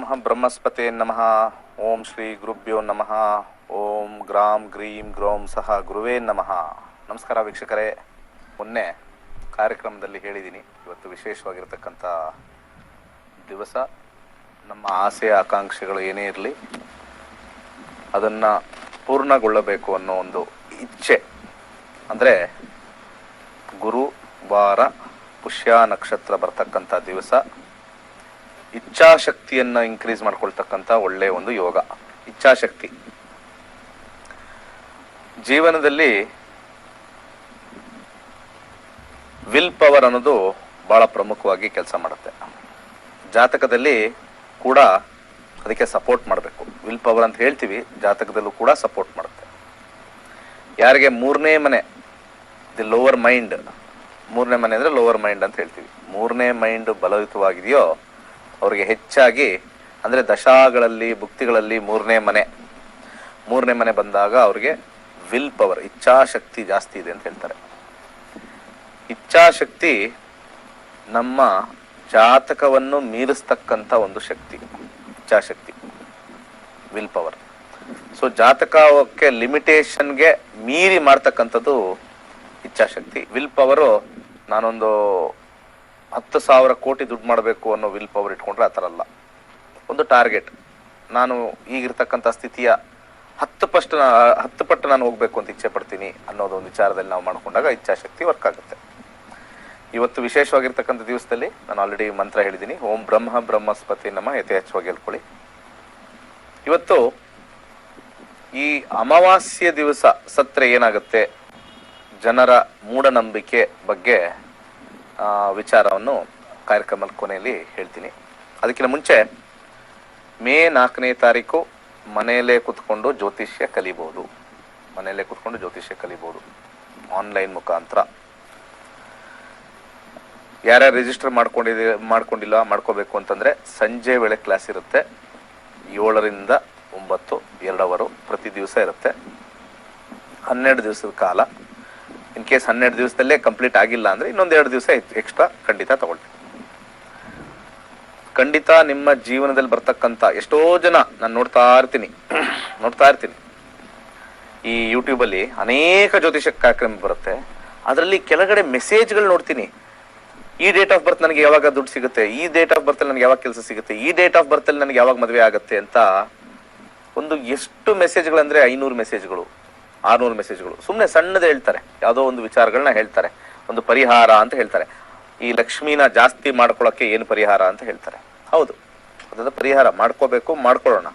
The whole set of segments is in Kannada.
ಬ್ರಹ್ಮಸ್ಪತೆ ನಮಃ. ಓಂ ಶ್ರೀ ಗುರುಭ್ಯೋ ನಮಃ. ಓಂ ಗ್ರಾಂ ಗ್ರೀಂ ಗ್ರೌಂ ಸಹ ಗುರುವೇ ನಮಃ. ನಮಸ್ಕಾರ ವೀಕ್ಷಕರೇ. ಮೊನ್ನೆ ಕಾರ್ಯಕ್ರಮದಲ್ಲಿ ಹೇಳಿದ್ದೀನಿ, ಇವತ್ತು ವಿಶೇಷವಾಗಿರ್ತಕ್ಕಂಥ ದಿವಸ. ನಮ್ಮ ಆಸೆ ಆಕಾಂಕ್ಷೆಗಳು ಏನೇ ಇರಲಿ ಅದನ್ನು ಪೂರ್ಣಗೊಳ್ಳಬೇಕು ಅನ್ನೋ ಒಂದು ಇಚ್ಛೆ, ಅಂದರೆ ಗುರು ವಾರ ಪುಷ್ಯ ನಕ್ಷತ್ರ ಬರ್ತಕ್ಕಂಥ ದಿವಸ ಇಚ್ಛಾಶಕ್ತಿಯನ್ನು ಇನ್ಕ್ರೀಸ್ ಮಾಡ್ಕೊಳ್ತಕ್ಕಂಥ ಒಳ್ಳೆಯ ಒಂದು ಯೋಗ. ಇಚ್ಛಾಶಕ್ತಿ ಜೀವನದಲ್ಲಿ ವಿಲ್ ಪವರ್ ಅನ್ನೋದು ಬಹಳ ಪ್ರಮುಖವಾಗಿ ಕೆಲಸ ಮಾಡುತ್ತೆ. ಜಾತಕದಲ್ಲಿ ಕೂಡ ಅದಕ್ಕೆ ಸಪೋರ್ಟ್ ಮಾಡಬೇಕು. ವಿಲ್ ಪವರ್ ಅಂತ ಹೇಳ್ತೀವಿ, ಜಾತಕದಲ್ಲೂ ಕೂಡ ಸಪೋರ್ಟ್ ಮಾಡುತ್ತೆ. ಯಾರಿಗೆ ಮೂರನೇ ಮನೆ, ದಿ ಲೋವರ್ ಮೈಂಡ್, ಮೂರನೇ ಮನೆ ಅಂದರೆ ಲೋವರ್ ಮೈಂಡ್ ಅಂತ ಹೇಳ್ತೀವಿ, ಮೂರನೇ ಮೈಂಡ್ ಬಲಯುತವಾಗಿದೆಯೋ ಅವರಿಗೆ ಹೆಚ್ಚಾಗಿ, ಅಂದರೆ ದಶಾಗಳಲ್ಲಿ ಭುಕ್ತಿಗಳಲ್ಲಿ ಮೂರನೇ ಮನೆ ಬಂದಾಗ ಅವ್ರಿಗೆ ವಿಲ್ ಪವರ್, ಇಚ್ಛಾಶಕ್ತಿ ಜಾಸ್ತಿ ಇದೆ ಅಂತ ಹೇಳ್ತಾರೆ. ಇಚ್ಛಾಶಕ್ತಿ ನಮ್ಮ ಜಾತಕವನ್ನು ಮೀರಿಸ್ತಕ್ಕಂಥ ಒಂದು ಶಕ್ತಿ ಇಚ್ಛಾಶಕ್ತಿ, ವಿಲ್ ಪವರ್. ಸೊ ಜಾತಕಕ್ಕೆ ಲಿಮಿಟೇಷನ್ಗೆ ಮೀರಿ ಮಾಡ್ತಕ್ಕಂಥದ್ದು ಇಚ್ಛಾಶಕ್ತಿ. ವಿಲ್ ಪವರು ನಾನೊಂದು 10,000 ಕೋಟಿ ದುಡ್ಡು ಮಾಡಬೇಕು ಅನ್ನೋ ವಿಲ್ ಪವರ್ ಇಟ್ಕೊಂಡ್ರೆ ಆ ಥರ ಅಲ್ಲ. ಒಂದು ಟಾರ್ಗೆಟ್, ನಾನು ಈಗಿರ್ತಕ್ಕಂಥ ಸ್ಥಿತಿಯ 10 ಪಟ್ಟು ನಾನು ಹೋಗಬೇಕು ಅಂತ ಇಚ್ಛೆ ಪಡ್ತೀನಿ ಅನ್ನೋದು ಒಂದು ವಿಚಾರದಲ್ಲಿ ನಾವು ಮಾಡ್ಕೊಂಡಾಗ ಇಚ್ಛಾಶಕ್ತಿ ವರ್ಕ್ ಆಗುತ್ತೆ. ಇವತ್ತು ವಿಶೇಷವಾಗಿರ್ತಕ್ಕಂಥ ದಿವಸದಲ್ಲಿ ನಾನು ಆಲ್ರೆಡಿ ಮಂತ್ರ ಹೇಳಿದ್ದೀನಿ, ಓಂ ಬ್ರಹ್ಮಸ್ಪತಿ ನಮಃ. ಯಥೇಚ್ಛವಾಗಿ ಹೇಳ್ಕೊಳ್ಳಿ. ಇವತ್ತು ಈ ಅಮಾವಾಸ್ಯ ದಿವಸ ಸತ್ರೆ ಏನಾಗುತ್ತೆ, ಜನರ ಮೂಢನಂಬಿಕೆ ಬಗ್ಗೆ ವಿಚಾರವನ್ನು ಕಾರ್ಯಕ್ರಮದ ಕೊನೆಯಲ್ಲಿ ಹೇಳ್ತೀನಿ. ಅದಕ್ಕಿಂತ ಮುಂಚೆ ಮೇ 4ನೇ ತಾರೀಕು ಮನೆಯಲ್ಲೇ ಕೂತ್ಕೊಂಡು ಜ್ಯೋತಿಷ್ಯ ಕಲಿಬಹುದು. ಆನ್ಲೈನ್ ಮುಖಾಂತರ. ಯಾರ್ಯಾರು ರಿಜಿಸ್ಟರ್ ಮಾಡ್ಕೊಂಡಿಲ್ಲ, ಮಾಡ್ಕೋಬೇಕು ಅಂತಂದರೆ ಸಂಜೆ ವೇಳೆ ಕ್ಲಾಸ್ ಇರುತ್ತೆ. 7ರಿಂದ 9, 2 ಅವರು ಪ್ರತಿ ದಿವಸ ಇರುತ್ತೆ. 12 ದಿವಸದ ಕಾಲ. ಇನ್ ಕೇಸ್ 12 ದಿವಸದಲ್ಲೇ ಕಂಪ್ಲೀಟ್ ಆಗಿಲ್ಲ ಅಂದರೆ ಇನ್ನೊಂದು 2 ದಿವಸ ಎಕ್ಸ್ಟ್ರಾ ಖಂಡಿತ ತಗೊಳ್ಳಿ. ಖಂಡಿತ ನಿಮ್ಮ ಜೀವನದಲ್ಲಿ ಬರ್ತಕ್ಕಂಥ ಎಷ್ಟೋ ಜನ ನಾನು ನೋಡ್ತಾ ಇರ್ತೀನಿ, ಈ ಯೂಟ್ಯೂಬಲ್ಲಿ ಅನೇಕ ಜ್ಯೋತಿಷ ಕಾರ್ಯಕ್ರಮ ಬರುತ್ತೆ. ಅದರಲ್ಲಿ ಕೆಳಗಡೆ ಮೆಸೇಜ್ಗಳು ನೋಡ್ತೀನಿ. ಈ ಡೇಟ್ ಆಫ್ ಬರ್ತ್ ನನಗೆ ಯಾವಾಗ ದುಡ್ಡು ಸಿಗುತ್ತೆ, ಈ ಡೇಟ್ ಆಫ್ ಬರ್ತಲ್ಲಿ ನನಗೆ ಯಾವಾಗ ಕೆಲಸ ಸಿಗುತ್ತೆ, ಈ ಡೇಟ್ ಆಫ್ ಬರ್ತಲ್ಲಿ ನನಗೆ ಯಾವಾಗ ಮದುವೆ ಆಗುತ್ತೆ ಅಂತ ಒಂದು ಎಷ್ಟು ಮೆಸೇಜ್ಗಳಂದರೆ 500 ಮೆಸೇಜ್ಗಳು, 600 ಮೆಸೇಜ್ಗಳು. ಸುಮ್ಮನೆ ಸಣ್ಣದೇ ಹೇಳ್ತಾರೆ, ಯಾವುದೋ ಒಂದು ವಿಚಾರಗಳನ್ನ ಹೇಳ್ತಾರೆ, ಒಂದು ಪರಿಹಾರ ಅಂತ ಹೇಳ್ತಾರೆ. ಈ ಲಕ್ಷ್ಮೀನ ಜಾಸ್ತಿ ಮಾಡ್ಕೊಳ್ಳೋಕ್ಕೆ ಏನು ಪರಿಹಾರ ಅಂತ ಹೇಳ್ತಾರೆ. ಹೌದು, ಅದಾದ ಪರಿಹಾರ ಮಾಡ್ಕೊಳ್ಳೋಣ.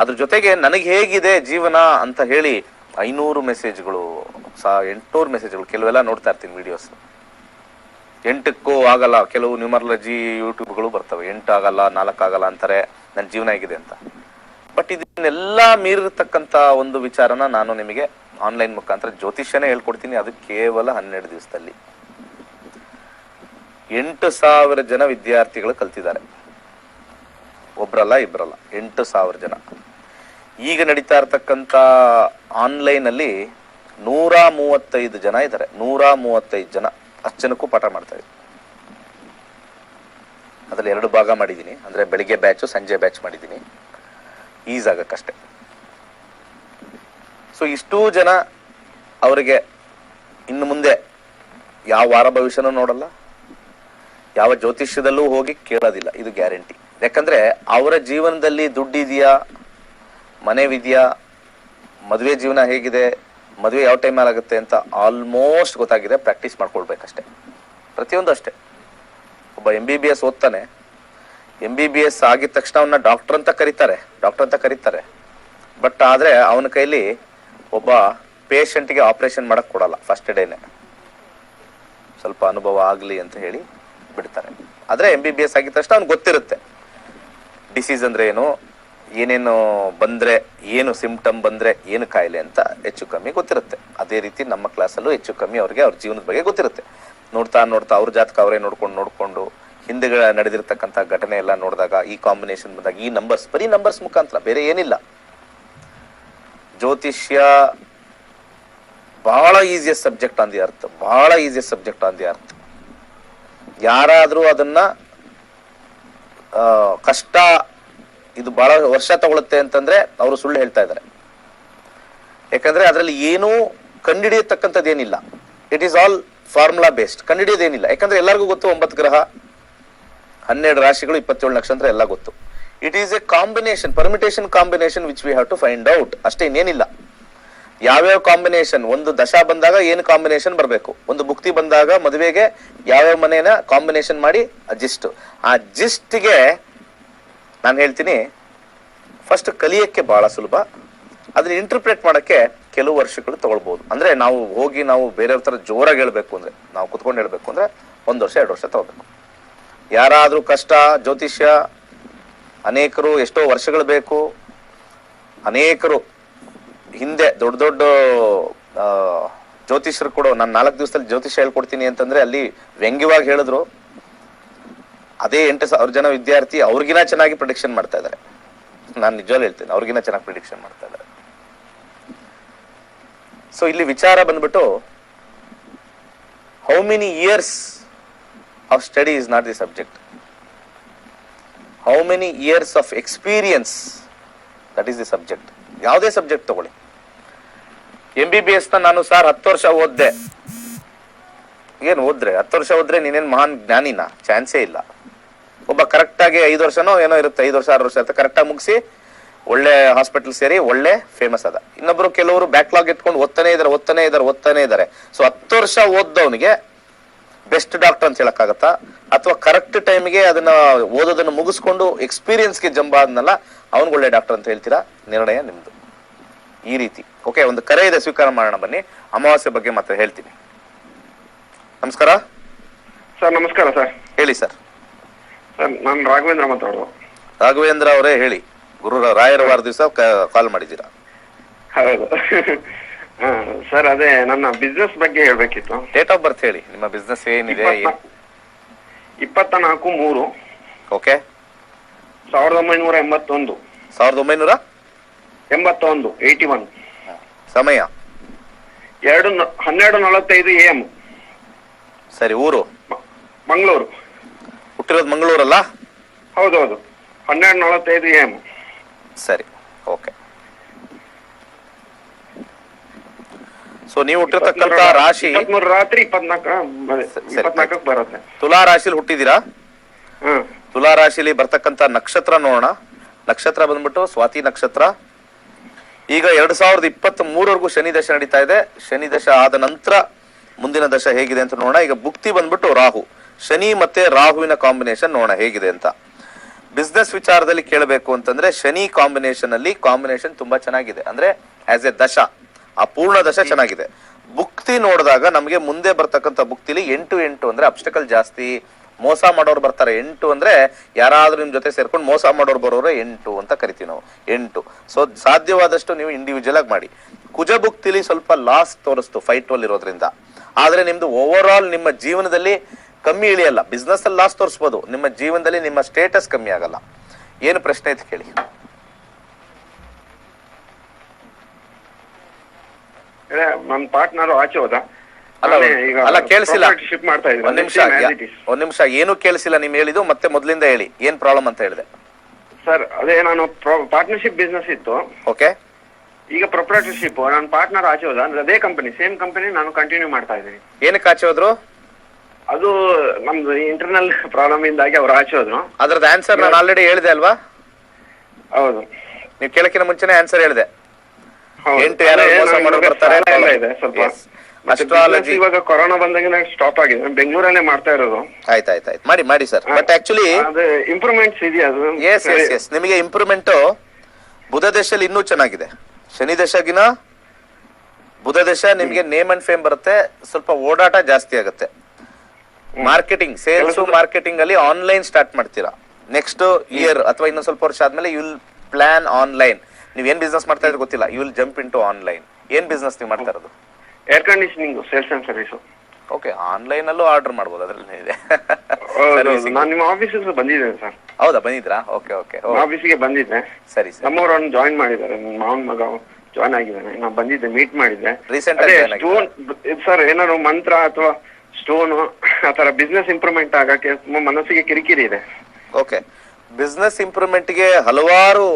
ಅದ್ರ ಜೊತೆಗೆ ನನಗೆ ಹೇಗಿದೆ ಜೀವನ ಅಂತ ಹೇಳಿ 500 ಮೆಸೇಜ್ಗಳು, 800 ಮೆಸೇಜ್ಗಳು. ಕೆಲವೆಲ್ಲ ನೋಡ್ತಾ ಇರ್ತೀನಿ ವಿಡಿಯೋಸ್. 8ಕ್ಕೂ ಆಗಲ್ಲ, ಕೆಲವು ನ್ಯೂಮರಾಲಜಿ ಯೂಟ್ಯೂಬ್ಗಳು ಬರ್ತವೆ. 8 ಆಗಲ್ಲ, 4 ಆಗಲ್ಲ ಅಂತಾರೆ, ನನ್ನ ಜೀವನ ಹೇಗಿದೆ ಅಂತ. ಬಟ್ ಇದನ್ನೆಲ್ಲ ಮೀರಿರ್ತಕ್ಕಂಥ ಒಂದು ವಿಚಾರನ ನಾನು ನಿಮಗೆ ಆನ್ಲೈನ್ ಮುಖಾಂತರ ಜ್ಯೋತಿಷ್ಯನೇ ಹೇಳ್ಕೊಡ್ತೀನಿ. ಅದು ಕೇವಲ 12 ದಿವಸದಲ್ಲಿ 8,000 ಜನ ವಿದ್ಯಾರ್ಥಿಗಳು ಕಲ್ತಿದ್ದಾರೆ. ಒಬ್ರಲ್ಲ ಇಬ್ರಲ್ಲ, 8,000 ಜನ. ಈಗ ನಡೀತಾ ಇರ್ತಕ್ಕಂಥ ಆನ್ಲೈನಲ್ಲಿ 135 ಜನ ಇದ್ದಾರೆ. 135 ಜನ, 10 ಜನಕ್ಕೂ ಪಾಠ ಮಾಡ್ತಾ ಇದ್ದೀನಿ. ಅದ್ರಲ್ಲಿ 2 ಭಾಗ ಮಾಡಿದ್ದೀನಿ, ಅಂದರೆ ಬೆಳಿಗ್ಗೆ ಬ್ಯಾಚು, ಸಂಜೆ ಬ್ಯಾಚ್ ಮಾಡಿದ್ದೀನಿ, ಈಸ್ ಆಗಕ್ಕಷ್ಟೆ. ಸೊ ಇಷ್ಟೂ ಜನ ಅವರಿಗೆ ಇನ್ನು ಮುಂದೆ ಯಾವ ವಾರ ಭವಿಷ್ಯನೂ ನೋಡಲ್ಲ, ಯಾವ ಜ್ಯೋತಿಷ್ಯದಲ್ಲೂ ಹೋಗಿ ಕೇಳೋದಿಲ್ಲ, ಇದು ಗ್ಯಾರಂಟಿ. ಯಾಕಂದ್ರೆ ಅವರ ಜೀವನದಲ್ಲಿ ದುಡ್ಡಿದೆಯಾ, ಮನೆವಿದೆಯಾ, ಮದುವೆ ಜೀವನ ಹೇಗಿದೆ, ಮದುವೆ ಯಾವ ಟೈಮಲ್ಲಿ ಆಗುತ್ತೆ ಅಂತ ಆಲ್ಮೋಸ್ಟ್ ಗೊತ್ತಾಗಿದೆ. ಪ್ರಾಕ್ಟೀಸ್ ಮಾಡ್ಕೊಳ್ಬೇಕಷ್ಟೆ, ಪ್ರತಿಯೊಂದು ಅಷ್ಟೇ. ಒಬ್ಬ MBBS ಓದ್ತಾನೆ, MBBS ಆಗಿದ ತಕ್ಷಣ ಅವನ್ನ ಡಾಕ್ಟರ್ ಅಂತ ಕರೀತಾರೆ. ಬಟ್ ಆದರೆ ಅವನ ಕೈಲಿ ಒಬ್ಬ ಪೇಷಂಟ್ಗೆ ಆಪರೇಷನ್ ಮಾಡಕ್ ಕೊಡಲ್ಲ ಫಸ್ಟ್ ಡೇನೆ, ಸ್ವಲ್ಪ ಅನುಭವ ಆಗಲಿ ಅಂತ ಹೇಳಿ ಬಿಡ್ತಾರೆ. ಆದರೆ MBBS ಆಗಿದ ತಕ್ಷಣ ಅವ್ನಿಗೆ ಗೊತ್ತಿರುತ್ತೆ ಡಿಸೀಸ್ ಅಂದ್ರೆ ಏನು, ಏನೇನು ಬಂದರೆ, ಏನು ಸಿಂಪ್ಟಮ್ ಬಂದರೆ ಏನು ಕಾಯಿಲೆ ಅಂತ ಹೆಚ್ಚು ಕಮ್ಮಿ ಗೊತ್ತಿರುತ್ತೆ. ಅದೇ ರೀತಿ ನಮ್ಮ ಕ್ಲಾಸಲ್ಲೂ ಹೆಚ್ಚು ಕಮ್ಮಿ ಅವ್ರಿಗೆ ಅವ್ರ ಜೀವನದ ಬಗ್ಗೆ ಗೊತ್ತಿರುತ್ತೆ. ನೋಡ್ತಾ ಅವ್ರ ಜಾತಕ ಅವರೇ ನೋಡ್ಕೊಂಡು ಹಿಂದೆ ನಡೆದಿರ್ತಕ್ಕಂಥ ಘಟನೆ ಎಲ್ಲ ನೋಡಿದಾಗ, ಈ ಕಾಂಬಿನೇಷನ್ ಬಂದಾಗ, ಈ ನಂಬರ್ಸ್, ಬರೀ ನಂಬರ್ಸ್ ಮುಖಾಂತರ, ಬೇರೆ ಏನಿಲ್ಲ. ಜ್ಯೋತಿಷ್ಯ ಬಹಳ easiest subject on the earth. ಯಾರಾದರೂ ಅದನ್ನ ಕಷ್ಟ ಇದು ಬಹಳ ವರ್ಷ ತಗೊಳುತ್ತೆ ಅಂತಂದ್ರೆ ಅವರು ಸುಳ್ಳು ಹೇಳ್ತಾ ಇದ್ದಾರೆ. ಯಾಕಂದ್ರೆ ಅದರಲ್ಲಿ ಏನೂ ಕಂಡುಹಿಡಿಯತಕ್ಕಂಥದ್ದು ಏನಿಲ್ಲ. It is all formula based. ಕಂಡುಹಿಡಿಯೋದೇನಿಲ್ಲ. ಯಾಕಂದ್ರೆ ಎಲ್ಲರಿಗೂ ಗೊತ್ತು 9 ಗ್ರಹ, 12 ರಾಶಿಗಳು, 27 ನಕ್ಷತ್ರ ಎಲ್ಲ ಗೊತ್ತು. It is a combination, permutation combination which we have to find out. ಅಷ್ಟೇ, ಇನ್ನೇನಿಲ್ಲ. ಯಾವ್ಯಾವ ಕಾಂಬಿನೇಷನ್, ಒಂದು ದಶಾ ಬಂದಾಗ ಏನು ಕಾಂಬಿನೇಷನ್ ಬರಬೇಕು, ಒಂದು ಭುಕ್ತಿ ಬಂದಾಗ ಮದುವೆಗೆ ಯಾವ್ಯಾವ ಮನೇನ ಕಾಂಬಿನೇಷನ್ ಮಾಡಿ ಅಡ್ಜಸ್ಟ್. ಆ ಅಡ್ಜಸ್ಟ್ಗೆ ನಾನು ಹೇಳ್ತೀನಿ, ಫಸ್ಟ್ ಕಲಿಯಕ್ಕೆ ಬಹಳ ಸುಲಭ. ಅದನ್ನ ಇಂಟರ್ಪ್ರೇಟ್ ಮಾಡಕ್ಕೆ ಕೆಲವು ವರ್ಷಗಳು ತಗೊಳ್ಬಹುದು. ಅಂದ್ರೆ ನಾವು ಹೋಗಿ ನಾವು ಬೇರೆಯವ್ರ ತರ ಜೋರಾಗಿ ಹೇಳ್ಬೇಕು ಅಂದ್ರೆ, ನಾವು ಕುತ್ಕೊಂಡು ಹೇಳ್ಬೇಕು ಅಂದ್ರೆ 1 ವರ್ಷ 2 ವರ್ಷ ತಗೋಬೇಕು. ಯಾರಾದ್ರೂ ಕಷ್ಟ, ಜ್ಯೋತಿಷ್ಯ ಅನೇಕರು ಎಷ್ಟೋ ವರ್ಷಗಳು ಬೇಕು. ಅನೇಕರು ಹಿಂದೆ ದೊಡ್ಡ ದೊಡ್ಡ ಜ್ಯೋತಿಷ್ಯರು ಕೂಡ ನಾನು 4 ದಿವಸದಲ್ಲಿ ಜ್ಯೋತಿಷ್ಯ ಹೇಳ್ಕೊಡ್ತೀನಿ ಅಂತಂದ್ರೆ ಅಲ್ಲಿ ವ್ಯಂಗ್ಯವಾಗಿ ಹೇಳಿದ್ರು. ಅದೇ 8,000 ಜನ ವಿದ್ಯಾರ್ಥಿ ಅವ್ರಿಗಿನ ಚೆನ್ನಾಗಿ ಪ್ರಿಡಿಕ್ಷನ್ ಮಾಡ್ತಾ ಇದ್ದಾರೆ. ನಾನು ನಿಜವಾಗ್ಲೂ ಹೇಳ್ತೇನೆ, ಅವ್ರಿಗಿನ ಚೆನ್ನಾಗಿ ಪ್ರಿಡಿಕ್ಷನ್ ಮಾಡ್ತಾ ಇದ್ದಾರೆ. ಸೊ ಇಲ್ಲಿ ವಿಚಾರ ಬಂದ್ಬಿಟ್ಟು, how many years of study is not the subject, how many years of experience, that is the subject. ಯಾವುದೇ ಸಬ್ಜೆಕ್ಟ್ ತಗೊಳ್ಳಿ. MBBS ನಾನು ಸರ್ 10 ವರ್ಷ ಓದ್ದೆ. ಏನ್ ಓದ್ರೆ 10 ವರ್ಷ ಓದ್ರೆ ನೀನೇನ್ ಮಹಾನ್ ಜ್ಞಾನಿನ? ಚಾನ್ಸೇ ಇಲ್ಲ. ಒಬ್ಬ ಕರೆಕ್ಟ್ ಆಗಿ 5 ವರ್ಷನೋ ಏನೋ ಇರುತ್ತೆ, 5 ವರ್ಷ 6 ವರ್ಷ ಇರುತ್ತೆ, ಕರೆಕ್ಟ್ ಆಗಿ ಮುಗಿಸಿ ಒಳ್ಳೆ ಹಾಸ್ಪಿಟಲ್ ಸೇರಿ ಒಳ್ಳೆ ಫೇಮಸ್ ಅದ. ಇನ್ನೊಬ್ರು ಕೆಲವರು ಬ್ಯಾಕ್ಲಾಗ್ ಎತ್ಕೊಂಡು ಓದ್ತಾನೆ ಇದಾರೆ. ಸೊ 10 ವರ್ಷ ಓದ್ದವನಿಗೆ ಬೆಸ್ಟ್ ಡಾಕ್ಟರ್ ಅಂತ ಹೇಳಕ್ಕಾಗತ್ತಾ? ಅಥವಾ ಕರೆಕ್ಟ್ ಟೈಮ್ಗೆ ಅದನ್ನ ಓದೋದನ್ನ ಮುಗಿಸ್ಕೊಂಡು ಎಕ್ಸ್ಪೀರಿಯನ್ಸ್ಗೆ ಜಂಬ ಆದ್ನಲ್ಲ, ಅವನ್ಗೆ ಒಳ್ಳೆ ಡಾಕ್ಟರ್ ಅಂತ ಹೇಳ್ತೀರಾ? ನಿರ್ಣಯ ನಿಮ್ದು. ಈ ರೀತಿ. ಓಕೆ, ಒಂದು ಕರೆ ಇದೆ, ಸ್ವೀಕಾರ ಮಾಡೋಣ ಬನ್ನಿ. ಅಮಾವಾಸ್ಯೆ ಬಗ್ಗೆ ಮತ್ತೆ ಹೇಳ್ತೀನಿ. ನಮಸ್ಕಾರ ಸರ್. ನಮಸ್ಕಾರ ಸರ್. ಹೇಳಿ ಸರ್. ಸರ್, ನಾನು ರಾಘವೇಂದ್ರ ಮಾತಾಡೋದು. ರಾಘವೇಂದ್ರ ಅವರೇ ಹೇಳಿ. ಗುರು ರಾಯರ ವಾರ ದಿವಸ ಕಾಲ್ ಮಾಡಿದ್ದೀರಾ? ಹೌದು ಸರ್. ಅದೇ ನನ್ನ ಬಿಸ್ನೆಸ್ ಬಗ್ಗೆ ಹೇಳ್ಬೇಕಿತ್ತು. ಡೇಟ್ ಆಫ್ ಬರ್ತ್ ಹೇಳಿ, ನಿಮ್ಮ ಬಿಸ್ನೆಸ್ ಏನಿದೆ? 24/3. ಓಕೆ. 1981. 1981. 81. ಸಮಯ 12:45 AM. ಸರಿ. ಊರು? ಮಂಗಳೂರು. ಹುಟ್ಟಿರೋದು ಮಂಗಳೂರಲ್ಲ? ಹೌದೌದು. 12:45 AM. ಸರಿ, ಓಕೆ. ಸೊ ನೀವು ಹುಟ್ಟಿರ್ತಕ್ಕಂಥ ರಾಶಿ 23 ರಾತ್ರಿ 24 ಬರುತ್ತೆ. ತುಲಾ ರಾಶಿಲಿ ಹುಟ್ಟಿದೀರಾ? ತುಲಾ ರಾಶಿಲಿ ಬರ್ತಕ್ಕಂಥ ನಕ್ಷತ್ರ ನೋಡೋಣ. ನಕ್ಷತ್ರ ಬಂದ್ಬಿಟ್ಟು ಸ್ವಾತಿ ನಕ್ಷತ್ರ. ಈಗ 2023 ಶನಿ ದಶ ನಡೀತಾ ಇದೆ. ಶನಿ ದಶ ಆದ ನಂತರ ಮುಂದಿನ ದಶ ಹೇಗಿದೆ ಅಂತ ನೋಡೋಣ. ಈಗ ಭುಕ್ತಿ ಬಂದ್ಬಿಟ್ಟು ರಾಹು. ಶನಿ ಮತ್ತೆ ರಾಹುವಿನ ಕಾಂಬಿನೇಷನ್ ನೋಡೋಣ ಹೇಗಿದೆ ಅಂತ. ಬಿಸ್ನೆಸ್ ವಿಚಾರದಲ್ಲಿ ಕೇಳಬೇಕು ಅಂತಂದ್ರೆ ಶನಿ ಕಾಂಬಿನೇಷನ್ ತುಂಬಾ ಚೆನ್ನಾಗಿದೆ. ಅಂದ್ರೆ ಆಸ್ ಎ ದಶ, ಆ ಪೂರ್ಣ ದಶ ಚೆನ್ನಾಗಿದೆ. ಭುಕ್ತಿ ನೋಡಿದಾಗ ನಮಗೆ ಮುಂದೆ ಬರ್ತಕ್ಕಂಥ ಭುಕ್ತಿಲಿ 8 ಅಂದ್ರೆ ಅಬ್ಸ್ಟಕಲ್ ಜಾಸ್ತಿ, ಮೋಸ ಮಾಡೋರು ಬರ್ತಾರೆ. 8 ಅಂದ್ರೆ ಯಾರಾದ್ರೂ ನಿಮ್ ಜೊತೆ ಸೇರ್ಕೊಂಡು ಮೋಸ ಮಾಡೋರು ಬರೋರು 8 ಅಂತ ಕರಿತೀವಿ ನಾವು. 8. ಸೊ ಸಾಧ್ಯವಾದಷ್ಟು ನೀವು ಇಂಡಿವಿಜುವಲ್ ಆಗಿ ಮಾಡಿ. ಕುಜ ಭುಕ್ತಿಲಿ ಸ್ವಲ್ಪ ಲಾಸ್ ತೋರಿಸ್ತು ಫೈಟ್ ಅಲ್ಲಿ ಇರೋದ್ರಿಂದ. ಆದ್ರೆ ನಿಮ್ದು ಓವರ್ ಆಲ್ ನಿಮ್ಮ ಜೀವನದಲ್ಲಿ ಕಮ್ಮಿ ಇಳಿಯಲ್ಲ. ಬಿಸ್ನೆಸ್ ಅಲ್ಲಿ ಲಾಸ್ ತೋರಿಸ್ಬೋದು, ನಿಮ್ಮ ಜೀವನದಲ್ಲಿ ನಿಮ್ಮ ಸ್ಟೇಟಸ್ ಕಮ್ಮಿ ಆಗಲ್ಲ. ಏನು ಪ್ರಶ್ನೆ ಐತೆ ಕೇಳಿ. ನನ್ನ ಪಾರ್ಟ್ನರ್ ಆಚೆ ಹೋದ. ಅಲ್ಲ ಕೇಳಿಸಿಲ್ಲ. ಒಂದ್ ನಿಮಿಷ, ಏನು ಕೇಳಿಸಿಲ್ಲ. ನಿಮ್ ಹೇಳಿದ್ದು ಮತ್ತೆ ಮೊದ್ಲಿಂದ ಹೇಳಿ, ಏನ್ ಪ್ರಾಬ್ಲಮ್ ಅಂತ ಹೇಳಿದೆ. ಸರ್, ಅದೇ ನಾನು ಪಾರ್ಟ್ನರ್ಶಿಪ್ ಬಿಸ್ನೆಸ್ ಇತ್ತು. ಓಕೆ. ಈಗ ಪ್ರೊಪ್ರೈಟರ್ಶಿಪ್. ನನ್ನ ಪಾರ್ಟ್ನರ್ ಆಚೆ ಹೋದ. ಅಂದ್ರೆ ಅದೇ ಕಂಪನಿ, ಸೇಮ್ ಕಂಪನಿ ನಾನು ಕಂಟಿನ್ಯೂ ಮಾಡ್ತಾ ಇದ್ದೀನಿ. ಏನಕ್ಕೆ ಆಚೆ ಹೋದ್ರು? ಅದು ನಮ್ದು ಇಂಟರ್ನಲ್ ಪ್ರಾಬ್ಲಮ್ ಇಂದಾಗಿ ಅವ್ರು ಆಚೆ ಹೋದ್ರು. ಅದ್ರದ್ದು ಆನ್ಸರ್ ನಾನು ಆಲ್ರೆಡಿ ಹೇಳಿದೆ ಅಲ್ವಾ? ಹೌದು. ನೀವು ಕೇಳಕ್ಕಿಂತ ಮುಂಚೆನೆ ಆನ್ಸರ್ ಹೇಳಿದೆ. 8 ಅಸ್ಟ್ರಾಲಜಿ ಇವಾಗ ಕೊರೋನಾ ಬಂದಾಗ ಸ್ಟಾಪ್ ಆಗಿದೆ. ಬೆಂಗಳೂರಲ್ಲೇ ಮಾಡ್ತಾ ಇರೋದು. ಆಯ್ತಾಯ್ತು, ಮಾಡಿ ಸರ್. ಬಟ್ ಆಕ್ಚುಲಿ ಇಂಪ್ರೂವ್ಮೆಂಟ್ಸ್ ಇದೆಯಾ? ಅದು ಎಸ್ ನಿಮಗೆ ಇಂಪ್ರೂವ್ಮೆಂಟ್ ಬುಧ ದಶಲ್ಲಿ ಇನ್ನೂ ಚೆನ್ನಾಗಿದೆ. ಶನಿ ದಶಗಿನ ಬುಧ ದಶ ನಿಮ್ಗೆ ನೇಮ್ ಅಂಡ್ ಫೇಮ್ ಬರುತ್ತೆ. ಸ್ವಲ್ಪ ಓಡಾಟ ಜಾಸ್ತಿ ಆಗುತ್ತೆ. ಮಾರ್ಕೆಟಿಂಗ್, ಸೇಲ್ಸ್ ಮಾರ್ಕೆಟಿಂಗ್ ಅಲ್ಲಿ ಆನ್ಲೈನ್ ಸ್ಟಾರ್ಟ್ ಮಾಡ್ತೀರಾ. ನೆಕ್ಸ್ಟ್ ಇಯರ್ ಅಥವಾ ಇನ್ನೊಂದ್ ಸ್ವಲ್ಪ ವರ್ಷ ಆದ್ಮೇಲೆ ಯು ವಿಲ್ ಪ್ಲಾನ್ ಆನ್ಲೈನ್. ನೀವ್ ಏನ್ ಬಿಸ್ನೆಸ್ ಮಾಡ್ತಾ ಇದ್ರೆ ಗೊತ್ತಿಲ್ಲ, you will jump into online. ಏನ್ ಬಿಸ್ನೆಸ್ ನೀವು ಮಾಡ್ತಾ ಇರೋದು? Air conditioning sales and service. Okay, online ಅಲ್ಲೂ ಆರ್ಡರ್ ಮಾಡಬಹುದು, ಅದ್ರಲ್ಲಿ ಇದೆ. ನಾನು ನಿಮ್ಮ ಆಫೀಸಿಗೆ ಬಂದಿದ್ದೇನೆ ಸರ್. ಹೌದಾ, ಬಂದಿದ್ರಾ? ಓಕೆ. ಆಫೀಸಿಗೆ ಬಂದಿದ್ದೆ. ಸರಿ. ನಮ್ಮವ್ರನ್ನ ಜಾಯಿನ್ ಮಾಡಿದ್ದಾರೆ. ನನ್ನ ಮಾವನ ಮಗ ಜಾಯ್ನ್ ಆಗಿದ್ದಾನೆ. ನಾನು ಬಂದಿದ್ದೆ, ಮೀಟ್ ಮಾಡಿದ್ದೆ. ರೀಸೆಂಟ್ ಸ್ಟೋನ್ ಸರ್, ಏನಾದ್ರು ಮಂತ್ರ ಅಥವಾ ಸ್ಟೋನ್ ಆತರ ಬಿಸ್ನೆಸ್ ಇಂಪ್ರೂವ್ಮೆಂಟ್ ಆಗಕ್ಕೆ ಮನಸ್ಸಿಗೆ ಕಿರಿಕಿರಿ ಇದೆ. ಓಕೆ, ಬಿಸ್ನೆಸ್ ಇಂಪ್ರೂವ್ಮೆಂಟ್ಗೆ ಹಲವಾರು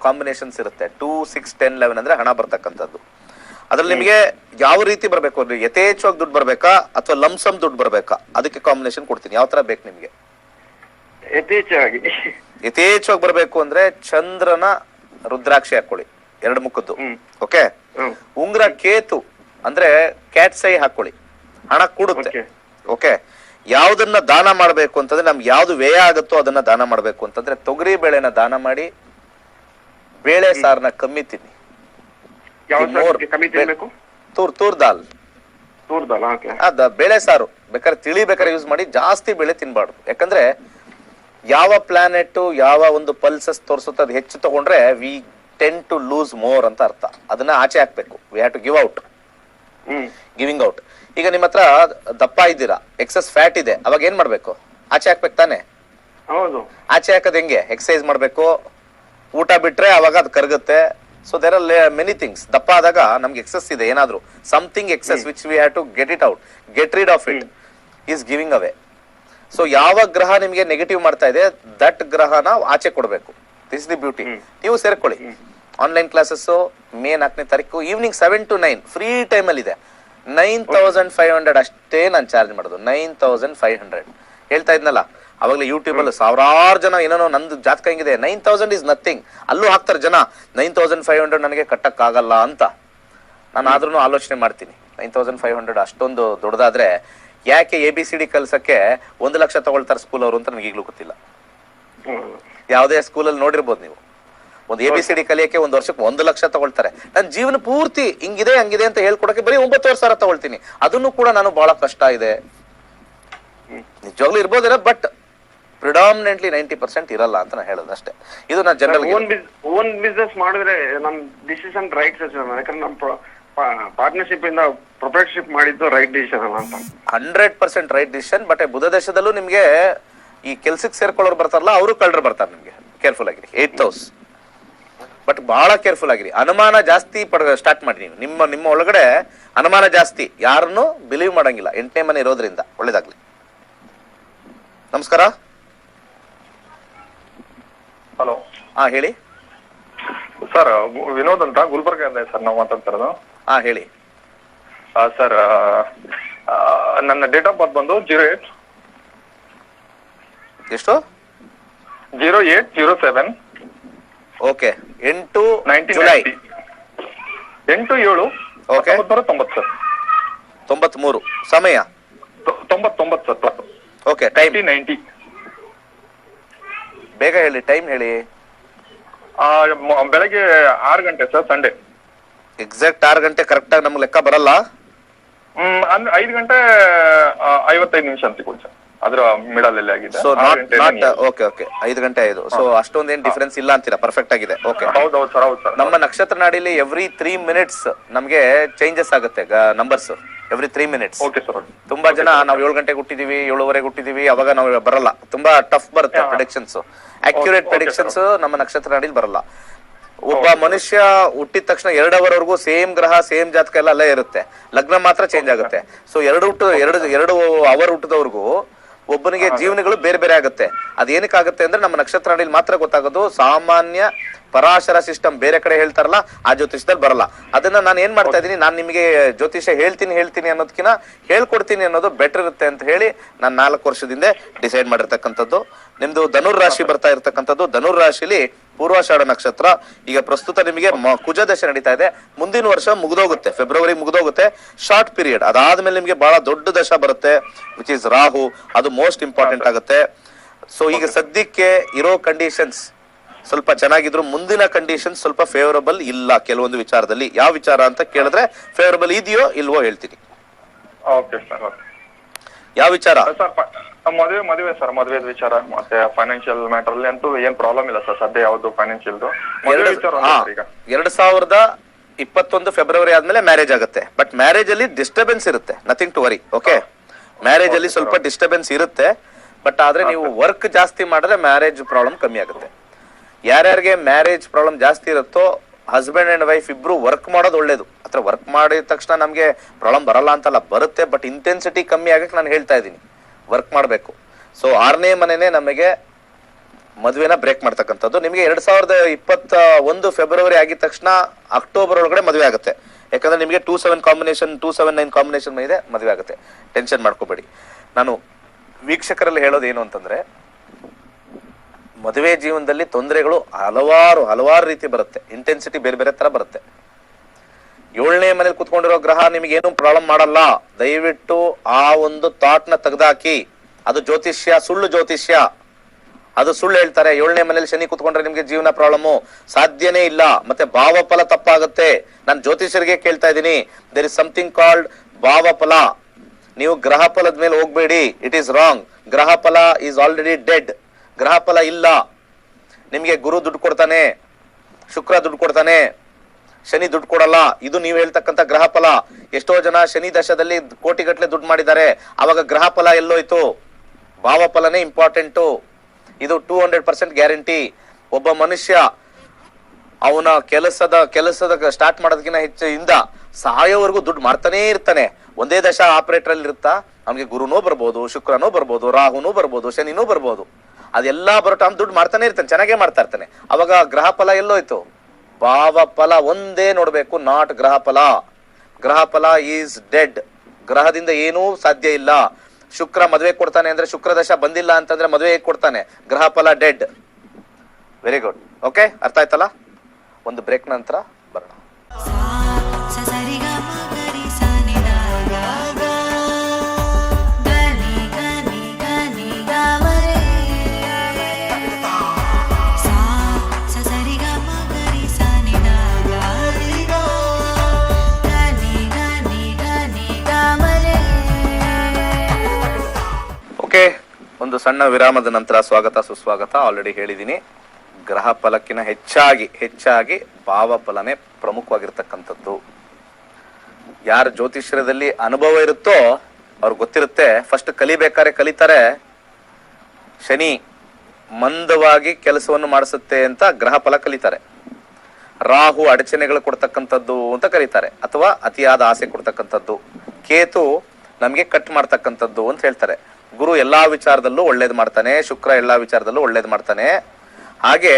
ಕಾಂಬಿನೇಷನ್ಸ್ ಇರುತ್ತೆ. 2, 6, 10, 11 ಅಂದ್ರೆ ಹಣ ಬರ್ತಕ್ಕಂಥದ್ದು. ಅದ್ರಲ್ಲಿ ನಿಮಗೆ ಯಾವ ರೀತಿ ಬರಬೇಕು ಅಂದ್ರೆ ಯಥೇಚ್ಛವಾಗಿ ದುಡ್ಡು ಬರ್ಬೇಕಾ ಅಥವಾ ಲಂಸಮ್ ದುಡ್ಡು ಬರ್ಬೇಕಾ, ಅದಕ್ಕೆ ಕಾಂಬಿನೇಷನ್ ಕೊಡ್ತೀನಿ. ಯಾವ ತರ ಬೇಕು ನಿಮ್ಗೆ? ಯಥೇಚ್ಛವಾಗಿ. ಯಥೇಚ್ಛವಾಗಿ ಬರಬೇಕು ಅಂದ್ರೆ ಚಂದ್ರನ ರುದ್ರಾಕ್ಷಿ ಹಾಕೊಳ್ಳಿ, 2 ಮುಖದ್ದು. ಓಕೆ. ಉಂಗ್ರ ಕೇತು ಅಂದ್ರೆ ಕ್ಯಾಟ್ಸ್ ಐ ಹಾಕೊಳ್ಳಿ, ಹಣ ಕೂಡುತ್ತೆ. ಓಕೆ. ಯಾವ್ದನ್ನ ದಾನ ಮಾಡ್ಬೇಕು ಅಂತಂದ್ರೆ ನಮ್ಗೆ ಯಾವ್ದು ವ್ಯಯ ಆಗುತ್ತೋ ಅದನ್ನ ದಾನ ಮಾಡ್ಬೇಕು ಅಂತಂದ್ರೆ ತೊಗರಿ ಬೇಳೆನ ದಾನ ಮಾಡಿ, ಬೇಳೆ ಸಾರನ್ನ ಕಮ್ಮಿ ತಿನ್ನಿ. ತೂರ್ ದಾಲ್ ಬೇಳೆ ಸಾರು ಬೇಕಾದ್ರೆ ತಿಳಿ ಬೇಕಾದ್ರೆ ಯೂಸ್ ಮಾಡಿ, ಜಾಸ್ತಿ ಬೇಳೆ ತಿನ್ಬಾರ್ದು. ಯಾಕಂದ್ರೆ ಯಾವ ಪ್ಲಾನೆಟ್ ಯಾವ ಒಂದು ಪಲ್ಸಸ್ ತೋರಿಸುತ್ತೆ ಅದು ಹೆಚ್ಚು ತಗೊಂಡ್ರೆ we tend to lose more ಅಂತ ಅರ್ಥ. ಅದನ್ನ ಆಚೆ ಹಾಕ್ಬೇಕು. We have to give out, giving out. ಈಗ ನಿಮ್ಮ ಹತ್ರ ದಪ್ಪ ಇದ್ದೀರಾ, ಎಕ್ಸಸ್ ಫ್ಯಾಟ್ ಇದೆ, ಅವಾಗ ಏನ್ ಮಾಡ್ಬೇಕು? ಆಚೆ ಹಾಕ್ಬೇಕು ತಾನೆ. ಹೌದು. ಆಚೆ ಹಾಕೋದ್ ಹೆಂಗೆ? ಎಕ್ಸಸೈಸ್ ಮಾಡ್ಬೇಕು, ಊಟ ಬಿಟ್ರೆ ಅವಾಗ ಅದು ಕರಗುತ್ತೆ. So there are many things. ದಪ್ಪ ಆದಾಗ ನಮ್ಗೆ ಎಕ್ಸಸ್ ಇದೆ, ಏನಾದ್ರು something excess which we have to get it out, get rid of it is giving away. So ಯಾವ ಗ್ರಹ ನಿಮ್ಗೆ ನೆಗೆಟಿವ್ ಮಾಡ್ತಾ ಇದೆ ದಟ್ ಗ್ರಹನ ಆಚೆ ಕೊಡ್ಬೇಕು. This the beauty. ನೀವು ಸೇರ್ಕೊಳ್ಳಿ. ಆನ್ಲೈನ್ ಕ್ಲಾಸಸ್ ಮೇ 4ನೇ ತಾರೀಕು ಈವ್ನಿಂಗ್ 7 to 9 ಫ್ರೀ ಟೈಮ್ ಅಲ್ಲಿ ಇದೆ. 9,500 ಅಷ್ಟೇ ನಾನು ಚಾರ್ಜ್ ಮಾಡೋದು. 9,500 ಹೇಳ್ತಾ ಇದ್ನಲ್ಲ ಅವಾಗಲೇ. ಯೂಟ್ಯೂಬ್ ಅಲ್ಲಿ ಸಾವಿರಾರು ಜನ ಏನೋ ನಂದು ಜಾತಕ ಹೆಂಗಿದೆ, 9,000 ಇಸ್ ನಥಿಂಗ್. ಅಲ್ಲೂ ಹಾಕ್ತಾರೆ ಜನ 9,500 ನನಗೆ ಕಟ್ಟಕ್ ಆಗಲ್ಲ ಅಂತ. ನಾನು ಆದ್ರೂ ಆಲೋಚನೆ ಮಾಡ್ತೀನಿ 9,500 ಅಷ್ಟೊಂದು ದೊಡ್ಡದಾದ್ರೆ ಯಾಕೆ ABCD ಕಲ್ಸಕ್ಕೆ 1 ಲಕ್ಷ ತಗೊಳ್ತಾರೆ ಸ್ಕೂಲ್ ಅವರು ಅಂತ ನನಗೆ ಈಗಲೂ ಗೊತ್ತಿಲ್ಲ. ಯಾವುದೇ ಸ್ಕೂಲಲ್ಲಿ ನೋಡಿರ್ಬೋದು ನೀವು, ಒಂದು ABCD ಕಲಿಯಕ್ಕೆ 1 ವರ್ಷಕ್ಕೆ 1 ಲಕ್ಷ ತಗೊಳ್ತಾರೆ. ನನ್ನ ಜೀವನ ಪೂರ್ತಿ ಹಿಂಗಿದೆ ಹಂಗಿದೆ ಅಂತ ಹೇಳ್ಕೊಡಕ್ಕೆ ಬರೀ 9,000 ತಗೊಳ್ತೀನಿ. ಅದನ್ನು ಕೂಡ ನಾನು ಬಹಳ ಕಷ್ಟ ಇದೆ ನಿಜವಾಗ್ಲೂ ಇರ್ಬೋದಿಲ್ಲ, ಬಟ್ ಪ್ರಿಡಾಮಿನೆಂಟ್ಲಿ 90% ಇರಲ್ಲ ಅಂತ ನಾನು ಹೇಳೋದು ಅಷ್ಟೇ. ಇದು ನಾನು ಜನರಲ್ ಓನ್ ಬಿಸ್ನೆಸ್ ಮಾಡಿದ್ರೆ ನಮ್ ಡಿಸಿಷನ್ ರೈಟ್. ಯಾಕಂದ್ರೆ ನಮ್ ಪಾರ್ಟ್ನರ್ಶಿಪ್ ಇಂದ ಪ್ರೊಪ್ರೈಟರ್ಶಿಪ್ ಮಾಡಿದ್ದು ರೈಟ್ ಡಿಸಿಷನ್ ಅಲ್ಲ ಅಂತ. 100% ರೈಟ್ ಡಿಸಿಷನ್. ಬಟ್ ಬುಧ ದೇಶದಲ್ಲೂ ನಿಮ್ಗೆ ಈ ಕೆಲ್ಸಕ್ಕೆ ಸೇರ್ಕೊಳ್ಳೋರು ಬರ್ತಾರಲ್ಲ, ಅವರು ಕಳ್ಳರು ಬರ್ತಾರೆ. ನಿಮ್ಗೆ ಕೇರ್ಫುಲ್ ಆಗಿರಿ. 8th house. ಬಟ್ ಬಹಳ ಕೇರ್ಫುಲ್ ಆಗಿರಿ. ಅನುಮಾನ ಜಾಸ್ತಿ ಸ್ಟಾರ್ಟ್ ಮಾಡಿ ನೀವು. ನಿಮ್ಮ ಒಳಗಡೆ ಅನುಮಾನ ಜಾಸ್ತಿ, ಯಾರನ್ನು ಬಿಲೀವ್ ಮಾಡಂಗಿಲ್ಲ. 8ನೇ ಮನೆ ಇರೋದ್ರಿಂದ. ಒಳ್ಳೇದಾಗ್ಲಿ. ನಮಸ್ಕಾರ. ಹಲೋ. ಹೇಳಿ ಸರ್. ವಿನೋದ್ ಅಂತ ಗುಲ್ಬರ್ಗ ಸರ್ ನಾವು ಮಾತಾಡ್ತಿರೋದು. ಹೇಳಿ ಸರ್. ನನ್ನ ಡೇಟ್ ಆಫ್ ಬರ್ತ್ ಬಂದು 08 ಎಷ್ಟು 0807. ಓಕೆ. 8 July 8/7 okay 1990 sir. 93. ಸಮಯ 99 ಸರ್. ಓಕೆ. ಟೈಮ್ 90. ಬೇಗ ಹೇಳಿ, ಟೈಮ್ ಹೇಳಿ. ಬೆಳಗ್ಗೆ 6 ಗಂಟೆ ಸರ್, ಸಂಡೇ. ಎಕ್ಸಾಕ್ಟ್ 6 ಗಂಟೆ ಕರೆಕ್ಟ್ ಆಗಿ ನಮ್ಗೆ ಲೆಕ್ಕ ಬರಲ್ಲ. ಅಂದ್ರೆ 5 ಗಂಟೆ 55 ನಿಮಿಷ ಅಂತ ಕೊಡಿ ಸರ್. ಅದ್ರ ಮಿಡಲ್ ಅಲ್ಲಿ ಆಗಿದೆ. ಸೊ ಓಕೆ 5 ಗಂಟೆ 5. ಸೊ ಅಷ್ಟೊಂದೇನ್ ಡಿಫರೆನ್ಸ್ ಇಲ್ಲ ಅಂತೀರಾ? ಪರ್ಫೆಕ್ಟ್ ಆಗಿದೆ. ಓಕೆ. ಹೌದು ಸರ್. ನಮ್ಮ ನಕ್ಷತ್ರ ನಾಡಿಲಿ ಎವ್ರಿ 3 minutes ನಮ್ಗೆ ಚೇಂಜಸ್ ಆಗುತ್ತೆ numbers. Every 3 minutes. Okay sir. ತುಂಬಾ ಜನ ನಾವು 7 ಗಂಟೆಗೆ ಹುಟ್ಟಿದೀವಿ, 7:15 ಹುಟ್ಟಿದೀವಿ, ಅವಾಗ ನಾವು ಬರಲ್ಲ. ತುಂಬಾ ಟಫ್ ಬರುತ್ತೆ ಪ್ರೆಡಿಕ್ಷನ್ಸ್. ಅಕ್ಯುರೇಟ್ ಪ್ರೆಡಿಕ್ಷನ್ಸ್ ನಮ್ಮ ನಕ್ಷತ್ರ ನಾಡಿಲಿ ಬರಲ್ಲ. ಒಬ್ಬ ಮನುಷ್ಯ ಹುಟ್ಟಿದ ತಕ್ಷಣ 2 hour ವರೆಗೂ ಸೇಮ್ ಗ್ರಹ ಸೇಮ್ ಜಾತಕ ಎಲ್ಲ ಅಲ್ಲೇ ಇರುತ್ತೆ. ಲಗ್ನ ಮಾತ್ರ ಚೇಂಜ್ ಆಗುತ್ತೆ. ಸೊ 2 ಅವರ್ ಹುಟ್ಟಿದವ್ರಿಗೂ ಒಬ್ಬನಿಗೆ ಜೀವನಗಳು ಬೇರೆ ಬೇರೆ ಆಗುತ್ತೆ. ಅದೇನಕ್ಕಾಗುತ್ತೆ ಅಂದ್ರೆ ನಮ್ಮ ನಕ್ಷತ್ರ ನಾಡಿಲಿ ಮಾತ್ರ ಗೊತ್ತಾಗೋದು. ಸಾಮಾನ್ಯ ಪರಾಶರ ಸಿಸ್ಟಮ್ ಬೇರೆ ಕಡೆ ಹೇಳ್ತಾರಲ್ಲ, ಆ ಜ್ಯೋತಿಷದಲ್ಲಿ ಬರಲ್ಲ. ಅದನ್ನ ನಾನು ಏನ್ ಮಾಡ್ತಾ ಇದೀನಿ, ನಾನು ನಿಮಗೆ ಜ್ಯೋತಿಷ ಹೇಳ್ತೀನಿ ಅನ್ನೋದಕ್ಕಿಂತ ಹೇಳ್ಕೊಡ್ತೀನಿ ಅನ್ನೋದು ಬೆಟರ್ ಇರುತ್ತೆ ಅಂತ ಹೇಳಿ ನಾನು 4 ವರ್ಷದಿಂದ ಡಿಸೈಡ್ ಮಾಡಿರ್ತಕ್ಕಂಥದ್ದು. ನಿಮ್ದು ಧನುರ್ ರಾಶಿ ಬರ್ತಾ ಇರ್ತಕ್ಕಂಥದ್ದು. ಧನುರ್ ರಾಶಿಲಿ ಪೂರ್ವಾಷಾಢ ನಕ್ಷತ್ರ. ಈಗ ಪ್ರಸ್ತುತ ನಿಮಗೆ ಕುಜ ದಶೆ ನಡೀತಾ ಇದೆ. ಮುಂದಿನ ವರ್ಷ ಮುಗ್ದೋಗುತ್ತೆ, ಫೆಬ್ರವರಿ ಮುಗ್ದೋಗುತ್ತೆ. Short period. ಅದಾದ್ಮೇಲೆ ನಿಮ್ಗೆ ಬಹಳ ದೊಡ್ಡ ದಶ ಬರುತ್ತೆ, ವಿಚ್ ಇಸ್ ರಾಹು. ಅದು ಮೋಸ್ಟ್ ಇಂಪಾರ್ಟೆಂಟ್ ಆಗುತ್ತೆ. ಸೊ ಈಗ ಸದ್ಯಕ್ಕೆ ಇರೋ ಕಂಡೀಷನ್ಸ್ ಸ್ವಲ್ಪ ಚೆನ್ನಾಗಿದ್ರು, ಮುಂದಿನ ಕಂಡೀಷನ್ ಸ್ವಲ್ಪ ಫೇವರಬಲ್ ಇಲ್ಲ ಕೆಲವೊಂದು ವಿಚಾರದಲ್ಲಿ. ಯಾವ ವಿಚಾರ ಅಂತ ಕೇಳಿದ್ರೆ ಫೇವರಬಲ್ ಇದೆಯೋ ಇಲ್ವೋ ಹೇಳ್ತೀನಿ. Okay sir. ಯಾವ ವಿಚಾರ? ಸರ್ ಮದುವೆ ಸರ್. ಮದುವೆ ವಿಚಾರ ಮತ್ತೆ ಫೈನಾನ್ಷಿಯಲ್ ಮ್ಯಾಟರ್ ಅಲ್ಲಿ ಅಂತೂ ಏನ್ ಪ್ರಾಬ್ಲಮ್ ಇಲ್ಲ ಸರ್ ಸದ್ಯ. ಯಾವ್ದು ಫೈನಾನ್ಷಿಯಲ್ 2021 ಫೆಬ್ರವರಿ ಆದ್ಮೇಲೆ ಮ್ಯಾರೇಜ್ ಆಗುತ್ತೆ. ಬಟ್ ಮ್ಯಾರೇಜ್ ಅಲ್ಲಿ ಡಿಸ್ಟರ್ಬೆನ್ಸ್ ಇರುತ್ತೆ. Nothing to worry. Okay. Marriage ಅಲ್ಲಿ ಸ್ವಲ್ಪ ಡಿಸ್ಟರ್ಬೆನ್ಸ್ ಇರುತ್ತೆ. ಬಟ್ ಆದ್ರೆ ನೀವು ವರ್ಕ್ ಜಾಸ್ತಿ ಮಾಡಿದ್ರೆ ಮ್ಯಾರೇಜ್ ಪ್ರಾಬ್ಲಮ್ ಕಮ್ಮಿ ಆಗುತ್ತೆ. ಯಾರ್ಯಾರಿಗೆ ಮ್ಯಾರೇಜ್ ಪ್ರಾಬ್ಲಮ್ ಜಾಸ್ತಿ ಇರುತ್ತೋ ಹಸ್ಬೆಂಡ್ ಅಂಡ್ ವೈಫ್ ಇಬ್ರು ವರ್ಕ್ ಮಾಡೋದು ಒಳ್ಳೇದು. ಅಥವಾ ವರ್ಕ್ ಮಾಡಿದ ತಕ್ಷಣ ನಮ್ಗೆ ಪ್ರಾಬ್ಲಮ್ ಬರಲ್ಲ ಅಂತಲ್ಲ, ಬರುತ್ತೆ. ಬಟ್ ಇಂಟೆನ್ಸಿಟಿ ಕಮ್ಮಿ ಆಗಕ್ಕೆ ನಾನು ಹೇಳ್ತಾ ಇದ್ದೀನಿ, ವರ್ಕ್ ಮಾಡಬೇಕು. ಸೊ 6ನೇ ಮನೆನೇ ನಮಗೆ ಮದುವೆನ ಬ್ರೇಕ್ ಮಾಡ್ತಕ್ಕಂಥದ್ದು. ನಿಮಗೆ 2021 ಫೆಬ್ರವರಿ ಆಗಿದ ತಕ್ಷಣ ಅಕ್ಟೋಬರ್ ಒಳಗಡೆ ಮದುವೆ ಆಗುತ್ತೆ. ಯಾಕಂದ್ರೆ ನಿಮಗೆ 27 ಕಾಂಬಿನೇಷನ್ 279 ಕಾಂಬಿನೇಷನ್ ಇದೆ, ಮದುವೆ ಆಗುತ್ತೆ. ಟೆನ್ಷನ್ ಮಾಡ್ಕೋಬೇಡಿ. ನಾನು ವೀಕ್ಷಕರಲ್ಲಿ ಹೇಳೋದು ಏನು ಅಂತಂದ್ರೆ, ಮದುವೆ ಜೀವನದಲ್ಲಿ ತೊಂದರೆಗಳು ಹಲವಾರು ರೀತಿ ಬರುತ್ತೆ. ಇಂಟೆನ್ಸಿಟಿ ಬೇರೆ ಬೇರೆ ತರ ಬರುತ್ತೆ. 7ನೇ ಮನೇಲಿ ಕುತ್ಕೊಂಡಿರೋ ಗ್ರಹ ನಿಮಗೆ ಏನು ಪ್ರಾಬ್ಲಮ್ ಮಾಡಲ್ಲ. ದಯವಿಟ್ಟು ಆ ಒಂದು ಥಾಟ್ ನ ತೆಗೆದಾಕಿ. ಅದು ಜ್ಯೋತಿಷ್ಯ, ಸುಳ್ಳು ಜ್ಯೋತಿಷ್ಯ, ಅದು ಸುಳ್ಳು ಹೇಳ್ತಾರೆ. 7ನೇ ಮನೇಲಿ ಶನಿ ಕುತ್ಕೊಂಡ್ರೆ ನಿಮ್ಗೆ ಜೀವನ ಪ್ರಾಬ್ಲಮ್ ಸಾಧ್ಯನೇ ಇಲ್ಲ. ಮತ್ತೆ ಭಾವಫಲ ತಪ್ಪಾಗುತ್ತೆ. ನಾನು ಜ್ಯೋತಿಷ್ಯರಿಗೆ ಕೇಳ್ತಾ ಇದ್ದೀನಿ, ದೇರ್ ಇಸ್ ಸಮಥಿಂಗ್ ಕಾಲ್ಡ್ ಭಾವಫಲ. ನೀವು ಗ್ರಹ ಫಲದ ಮೇಲೆ ಹೋಗ್ಬೇಡಿ, ಇಟ್ ಈಸ್ ರಾಂಗ್. ಗ್ರಹ ಫಲ ಈಸ್ ಆಲ್ರೆಡಿ ಡೆಡ್. ಗ್ರಹ ಫಲ ಇಲ್ಲ. ನಿಮ್ಗೆ ಗುರು ದುಡ್ಡು ಕೊಡ್ತಾನೆ, ಶುಕ್ರ ದುಡ್ಡು ಕೊಡ್ತಾನೆ, ಶನಿ ದುಡ್ಡು ಕೊಡಲ್ಲ. ಇದು ನೀವು ಹೇಳ್ತಕ್ಕಂಥ ಗ್ರಹ ಫಲ. ಎಷ್ಟೋ ಜನ ಶನಿ ದಶದಲ್ಲಿ ಕೋಟಿಗಟ್ಟಲೆ ದುಡ್ಡು ಮಾಡಿದ್ದಾರೆ. ಅವಾಗ ಗ್ರಹ ಫಲ ಎಲ್ಲೋಯ್ತು? ಭಾವಫಲನೇ ಇಂಪಾರ್ಟೆಂಟು. ಇದು 200% ಗ್ಯಾರಂಟಿ. ಒಬ್ಬ ಮನುಷ್ಯ ಅವನ ಕೆಲಸದ ಸ್ಟಾರ್ಟ್ ಮಾಡೋದಕ್ಕಿಂತ ಹೆಚ್ಚಿಂದ ಸಾಯೋವರೆಗೂ ದುಡ್ಡು ಮಾಡ್ತಾನೇ ಇರ್ತಾನೆ. ಒಂದೇ ದಶ ಆಪರೇಟರ್ ಅಲ್ಲಿ ಇರುತ್ತಾ, ಅವನಿಗೆ ಗುರುನೂ ಬರ್ಬೋದು, ಶುಕ್ರನೂ ಬರ್ಬೋದು, ರಾಹುನೂ ಬರ್ಬೋದು, ಶನಿನೂ ಬರ್ಬೋದು. ಅದೆಲ್ಲ ಬರೋ ಟೈಮ್ ದುಡ್ಡು ಮಾಡ್ತಾನೆ ಇರ್ತಾನೆ, ಚೆನ್ನಾಗೇ ಮಾಡ್ತಾ ಇರ್ತಾನೆ. ಅವಾಗ ಗ್ರಹ ಫಲ ಎಲ್ಲೋಯ್ತು? ಭಾವ ಫಲ ಒಂದೇ ನೋಡ್ಬೇಕು, ನಾಟ್ ಗ್ರಹ ಫಲ. ಗ್ರಹ ಫಲ ಈಸ್ ಡೆಡ್. ಗ್ರಹದಿಂದ ಏನೂ ಸಾಧ್ಯ ಇಲ್ಲ. ಶುಕ್ರ ಮದುವೆ ಕೊಡ್ತಾನೆ ಅಂದ್ರೆ, ಶುಕ್ರ ದಶ ಬಂದಿಲ್ಲ ಅಂತಂದ್ರೆ ಮದುವೆ ಕೊಡ್ತಾನೆ. ಗ್ರಹ ಫಲ ಡೆಡ್. Very good. ಓಕೆ, ಅರ್ಥ ಆಯ್ತಲ್ಲ? ಒಂದು ಬ್ರೇಕ್ ನಂತರ ಬರೋಣ. ಓಕೆ, ಒಂದು ಸಣ್ಣ ವಿರಾಮದ ನಂತರ ಸ್ವಾಗತ ಸುಸ್ವಾಗತ. ಆಲ್ರೆಡಿ ಹೇಳಿದ್ದೀನಿ, ಗ್ರಹ ಫಲಕ್ಕಿಂತ ಹೆಚ್ಚಾಗಿ ಭಾವಫಲನೇ ಪ್ರಮುಖವಾಗಿರ್ತಕ್ಕಂಥದ್ದು. ಯಾರ ಜ್ಯೋತಿಷ್ಯದಲ್ಲಿ ಅನುಭವ ಇರುತ್ತೋ ಅವ್ರಿಗೆ ಗೊತ್ತಿರುತ್ತೆ. ಫಸ್ಟ್ ಕಲಿಬೇಕಾದ್ರೆ ಕಲಿತಾರೆ, ಶನಿ ಮಂದವಾಗಿ ಕೆಲಸವನ್ನು ಮಾಡಿಸುತ್ತೆ ಅಂತ ಗ್ರಹ ಫಲ ಕಲಿತಾರೆ. ರಾಹು ಅಡಚಣೆಗಳು ಕೊಡ್ತಕ್ಕಂಥದ್ದು ಅಂತ ಕರೀತಾರೆ, ಅಥವಾ ಅತಿಯಾದ ಆಸೆ ಕೊಡ್ತಕ್ಕಂಥದ್ದು. ಕೇತು ನಮ್ಗೆ ಕಟ್ ಮಾಡ್ತಕ್ಕಂಥದ್ದು ಅಂತ ಹೇಳ್ತಾರೆ. ಗುರು ಎಲ್ಲಾ ವಿಚಾರದಲ್ಲೂ ಒಳ್ಳೇದು ಮಾಡ್ತಾನೆ, ಶುಕ್ರ ಎಲ್ಲಾ ವಿಚಾರದಲ್ಲೂ ಒಳ್ಳೇದು ಮಾಡ್ತಾನೆ. ಹಾಗೆ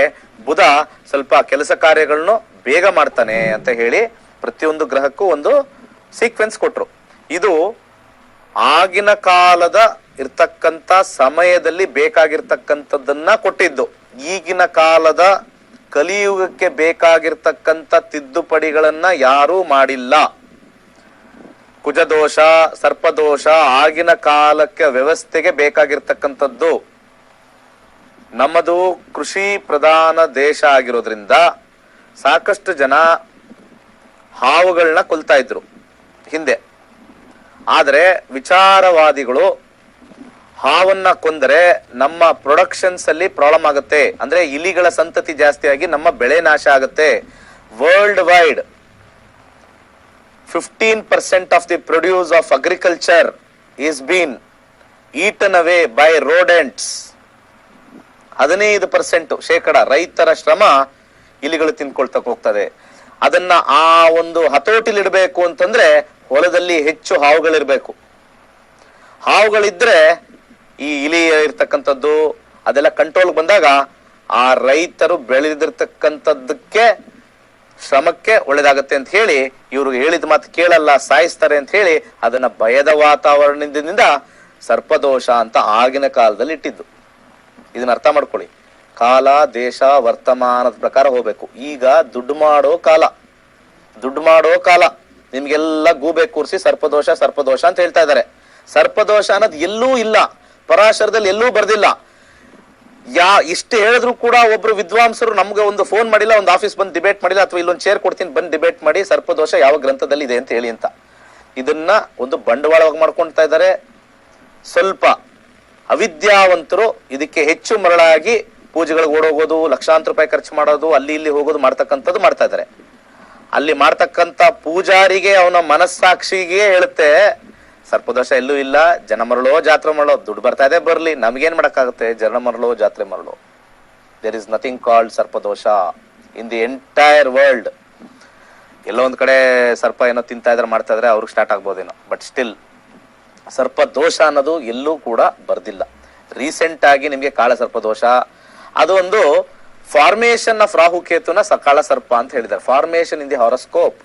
ಬುಧ ಸ್ವಲ್ಪ ಕೆಲಸ ಕಾರ್ಯಗಳನ್ನು ಬೇಗ ಮಾಡ್ತಾನೆ ಅಂತ ಹೇಳಿ ಪ್ರತಿಯೊಂದು ಗ್ರಹಕ್ಕೂ ಒಂದು ಸೀಕ್ವೆನ್ಸ್ ಕೊಟ್ರು. ಇದು ಆಗಿನ ಕಾಲದ ಇರ್ತಕ್ಕಂಥ ಸಮಯದಲ್ಲಿ ಬೇಕಾಗಿರ್ತಕ್ಕಂಥದ್ದನ್ನ ಕೊಟ್ಟಿದ್ದು. ಈಗಿನ ಕಾಲದ ಕಲಿಯುಗಕ್ಕೆ ಬೇಕಾಗಿರ್ತಕ್ಕಂಥ ತಿದ್ದುಪಡಿಗಳನ್ನ ಯಾರೂ ಮಾಡಿಲ್ಲ. ಕುಜದೋಷ, ಸರ್ಪದೋಷ ಆಗಿನ ಕಾಲಕ್ಕೆ ವ್ಯವಸ್ಥೆಗೆ ಬೇಕಾಗಿರ್ತಕ್ಕಂಥದ್ದು. ನಮ್ಮದು ಕೃಷಿ ಪ್ರಧಾನ ದೇಶ ಆಗಿರೋದ್ರಿಂದ ಸಾಕಷ್ಟು ಜನ ಹಾವುಗಳನ್ನ ಕೊಲ್ತಾ ಇದ್ರು ಹಿಂದೆ. ಆದರೆ ವಿಚಾರವಾದಿಗಳು ಹಾವನ್ನ ಕೊಂದರೆ ನಮ್ಮ ಪ್ರೊಡಕ್ಷನ್ಸ್ ಅಲ್ಲಿ ಪ್ರಾಬ್ಲಮ್ ಆಗುತ್ತೆ, ಅಂದ್ರೆ ಇಲಿಗಳ ಸಂತತಿ ಜಾಸ್ತಿ ಆಗಿ ನಮ್ಮ ಬೆಳೆ ನಾಶ ಆಗುತ್ತೆ. World wide 15% of the produce of agriculture is been eaten away by rodents. 15% ರೈತರ ಶ್ರಮ ಇಲಿಗಳು ತಿನ್ಕೊಳ್ತಾ ಹೋಗ್ತದೆ. ಅದನ್ನ ಆ ಒಂದು ಹತೋಟಿಲಿಡಬೇಕು ಅಂತಂದ್ರೆ ಹೊಲದಲ್ಲಿ ಹೆಚ್ಚು ಹಾವುಗಳಿರ್ಬೇಕು. ಹಾವುಗಳಿದ್ರೆ ಈ ಇಲಿ ಇರ್ತಕ್ಕಂಥದ್ದು ಅದೆಲ್ಲ ಕಂಟ್ರೋಲ್ ಬಂದಾಗ ಆ ರೈತರು ಬೆಳೆದಿರ್ತಕ್ಕಂಥದ್ದಕ್ಕೆ ಶ್ರಮಕ್ಕೆ ಒಳ್ಳೇದಾಗತ್ತೆ ಅಂತ ಹೇಳಿ, ಇವ್ರು ಹೇಳಿದ ಮಾತು ಕೇಳಲ್ಲ, ಸಾಯಿಸ್ತಾರೆ ಅಂತ ಹೇಳಿ ಅದನ್ನ ಭಯದ ವಾತಾವರಣದಿಂದ ಸರ್ಪದೋಷ ಅಂತ ಆಗಿನ ಕಾಲದಲ್ಲಿ ಇಟ್ಟಿದ್ದು. ಇದನ್ನ ಅರ್ಥ ಮಾಡ್ಕೊಳ್ಳಿ. ಕಾಲ ದೇಶ ವರ್ತಮಾನದ ಪ್ರಕಾರ ಹೋಗ್ಬೇಕು. ಈಗ ದುಡ್ಡು ಮಾಡೋ ಕಾಲ. ನಿಮ್ಗೆಲ್ಲ ಗೂಬೆ ಕೂರಿಸಿ ಸರ್ಪದೋಷ ಅಂತ ಹೇಳ್ತಾ ಇದ್ದಾರೆ. ಸರ್ಪದೋಷ ಅನ್ನೋದು ಎಲ್ಲೂ ಇಲ್ಲ, ಪರಾಶರದಲ್ಲಿ ಎಲ್ಲೂ ಬರ್ದಿಲ್ಲ. ಇಷ್ಟು ಹೇಳಿದ್ರು ಕೂಡ ಒಬ್ರು ವಿದ್ವಾಂಸರು ನಮ್ಗೆ ಒಂದು ಫೋನ್ ಮಾಡಿಲ್ಲ, ಒಂದು ಆಫೀಸ್ ಬಂದು ಡಿಬೇಟ್ ಮಾಡಿಲ್ಲ, ಅಥವಾ ಇಲ್ಲೊಂದು ಚೇರ್ ಕೊಡ್ತೀನಿ ಬಂದು ಡಿಬೇಟ್ ಮಾಡಿ ಸರ್ಪದೋಷ ಯಾವ ಗ್ರಂಥದಲ್ಲಿ ಇದೆ ಅಂತ ಹೇಳಿ ಅಂತ. ಇದನ್ನ ಒಂದು ಬಂಡವಾಳವಾಗಿ ಮಾಡ್ಕೊಳ್ತಾ ಇದ್ದಾರೆ. ಸ್ವಲ್ಪ ಅವಿದ್ಯಾವಂತರು ಇದಕ್ಕೆ ಹೆಚ್ಚು ಮರಳಾಗಿ ಪೂಜೆಗಳಿಗೆ ಓಡೋಗೋದು, ಲಕ್ಷಾಂತರ ರೂಪಾಯಿ ಖರ್ಚು ಮಾಡೋದು, ಅಲ್ಲಿ ಇಲ್ಲಿ ಹೋಗೋದು ಮಾಡ್ತಕ್ಕಂಥದ್ದು ಮಾಡ್ತಾ ಇದ್ದಾರೆ. ಅಲ್ಲಿ ಮಾಡ್ತಕ್ಕಂಥ ಪೂಜಾರಿಗೆ ಅವನ ಮನಸ್ಸಾಕ್ಷಿಗೆ ಹೇಳುತ್ತೆ ಸರ್ಪದೋಷ ಎಲ್ಲೂ ಇಲ್ಲ, ಜನ ಮರಳೋ ಜಾತ್ರೆ ಮರಳೋ, ದುಡ್ಡು ಬರ್ತಾ ಇದೆ ಬರ್ಲಿ, ನಮ್ಗೇನ್ ಮಾಡಕ್ಕಾಗುತ್ತೆ, ಜನ ಮರಳೋ ಜಾತ್ರೆ ಮರಳೋ. ದೇರ್ ಇಸ್ ನಥಿಂಗ್ ಕಾಲ್ಡ್ ಸರ್ಪದೋಷ ಇನ್ ದಿ ಎಂಟೈರ್ ವರ್ಲ್ಡ್. ಎಲ್ಲೋ ಒಂದ್ ಕಡೆ ಸರ್ಪ ಏನೋ ತಿಂತಾ ಇದ್ರೆ ಮಾಡ್ತಾ ಇದ್ರೆ ಅವ್ರಿಗೆ ಸ್ಟಾರ್ಟ್ ಆಗ್ಬೋದೇನೋ, ಬಟ್ ಸ್ಟಿಲ್ ಸರ್ಪ ದೋಷ ಅನ್ನೋದು ಎಲ್ಲೂ ಕೂಡ ಬರ್ದಿಲ್ಲ. ರೀಸೆಂಟ್ ಆಗಿ ನಿಮ್ಗೆ ಕಾಳ ಸರ್ಪದೋಷ, ಅದು ಒಂದು ಫಾರ್ಮೇಶನ್ ಆಫ್ ರಾಹುಕೇತುನ ಕಾಳ ಸರ್ಪ ಅಂತ ಹೇಳಿದ್ದಾರೆ. Formation in the horoscope.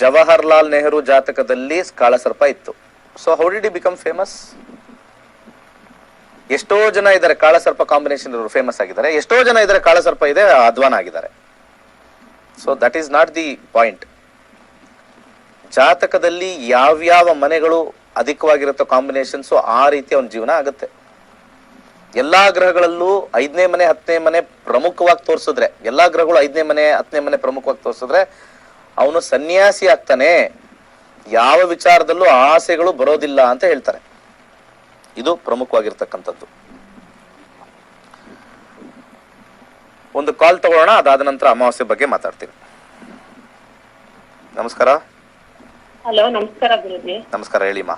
Jawaharlal Nehru ಜಾತಕದಲ್ಲಿ ಕಾಳ ಸರ್ಪ ಇತ್ತು. So how did he become famous? ಎಷ್ಟೋ ಜನ ಇದ್ದಾರೆ ಕಾಳ ಸರ್ಪ ಕಾಂಬಿನೇಷನ್ ಇವರು ಫೇಮಸ್ ಆಗಿದ್ದಾರೆ, ಎಷ್ಟೋ ಜನ ಇದ್ದಾರೆ ಕಾಳ ಸರ್ಪ ಇದೆ ಅಧ್ವಾನ ಆಗಿದ್ದಾರೆ. So that is not the point. ಜಾತಕದಲ್ಲಿ ಯಾವ್ಯಾವ ಮನೆಗಳು ಅಧಿಕವಾಗಿರುತ್ತೋ ಕಾಂಬಿನೇಷನ್ಸ್ ಆ ರೀತಿ ಅವನ ಜೀವನ ಆಗುತ್ತೆ. ಎಲ್ಲಾ ಗ್ರಹಗಳಲ್ಲೂ 5ನೇ ಮನೆ 10ನೇ ಮನೆ ಪ್ರಮುಖವಾಗಿ ತೋರಿಸಿದ್ರೆ, ಎಲ್ಲಾ ಗ್ರಹಗಳು 5ನೇ ಮನೆ 10ನೇ ಮನೆ ಪ್ರಮುಖವಾಗಿ ತೋರಿಸಿದ್ರೆ ಅವನು ಸನ್ಯಾಸಿ ಆಗ್ತಾನೆ, ಯಾವ ವಿಚಾರದಲ್ಲೂ ಆಸೆಗಳು ಬರೋದಿಲ್ಲ ಅಂತ ಹೇಳ್ತಾರೆ. ಇದು ಪ್ರಮುಖವಾಗಿರ್ತಕ್ಕಂಥದ್ದು. ಒಂದು ಕಾಲ್ ತಗೊಳ್ಳೋಣ, ಅದಾದ ನಂತರ ಅಮಾವಾಸ್ಯೆ ಬಗ್ಗೆ ಮಾತಾಡ್ತೀನಿ. ನಮಸ್ಕಾರ. ಹಲೋ, ನಮಸ್ಕಾರ ಗುರುಜಿ. ನಮಸ್ಕಾರ, ಹೇಳಿಮ್ಮ.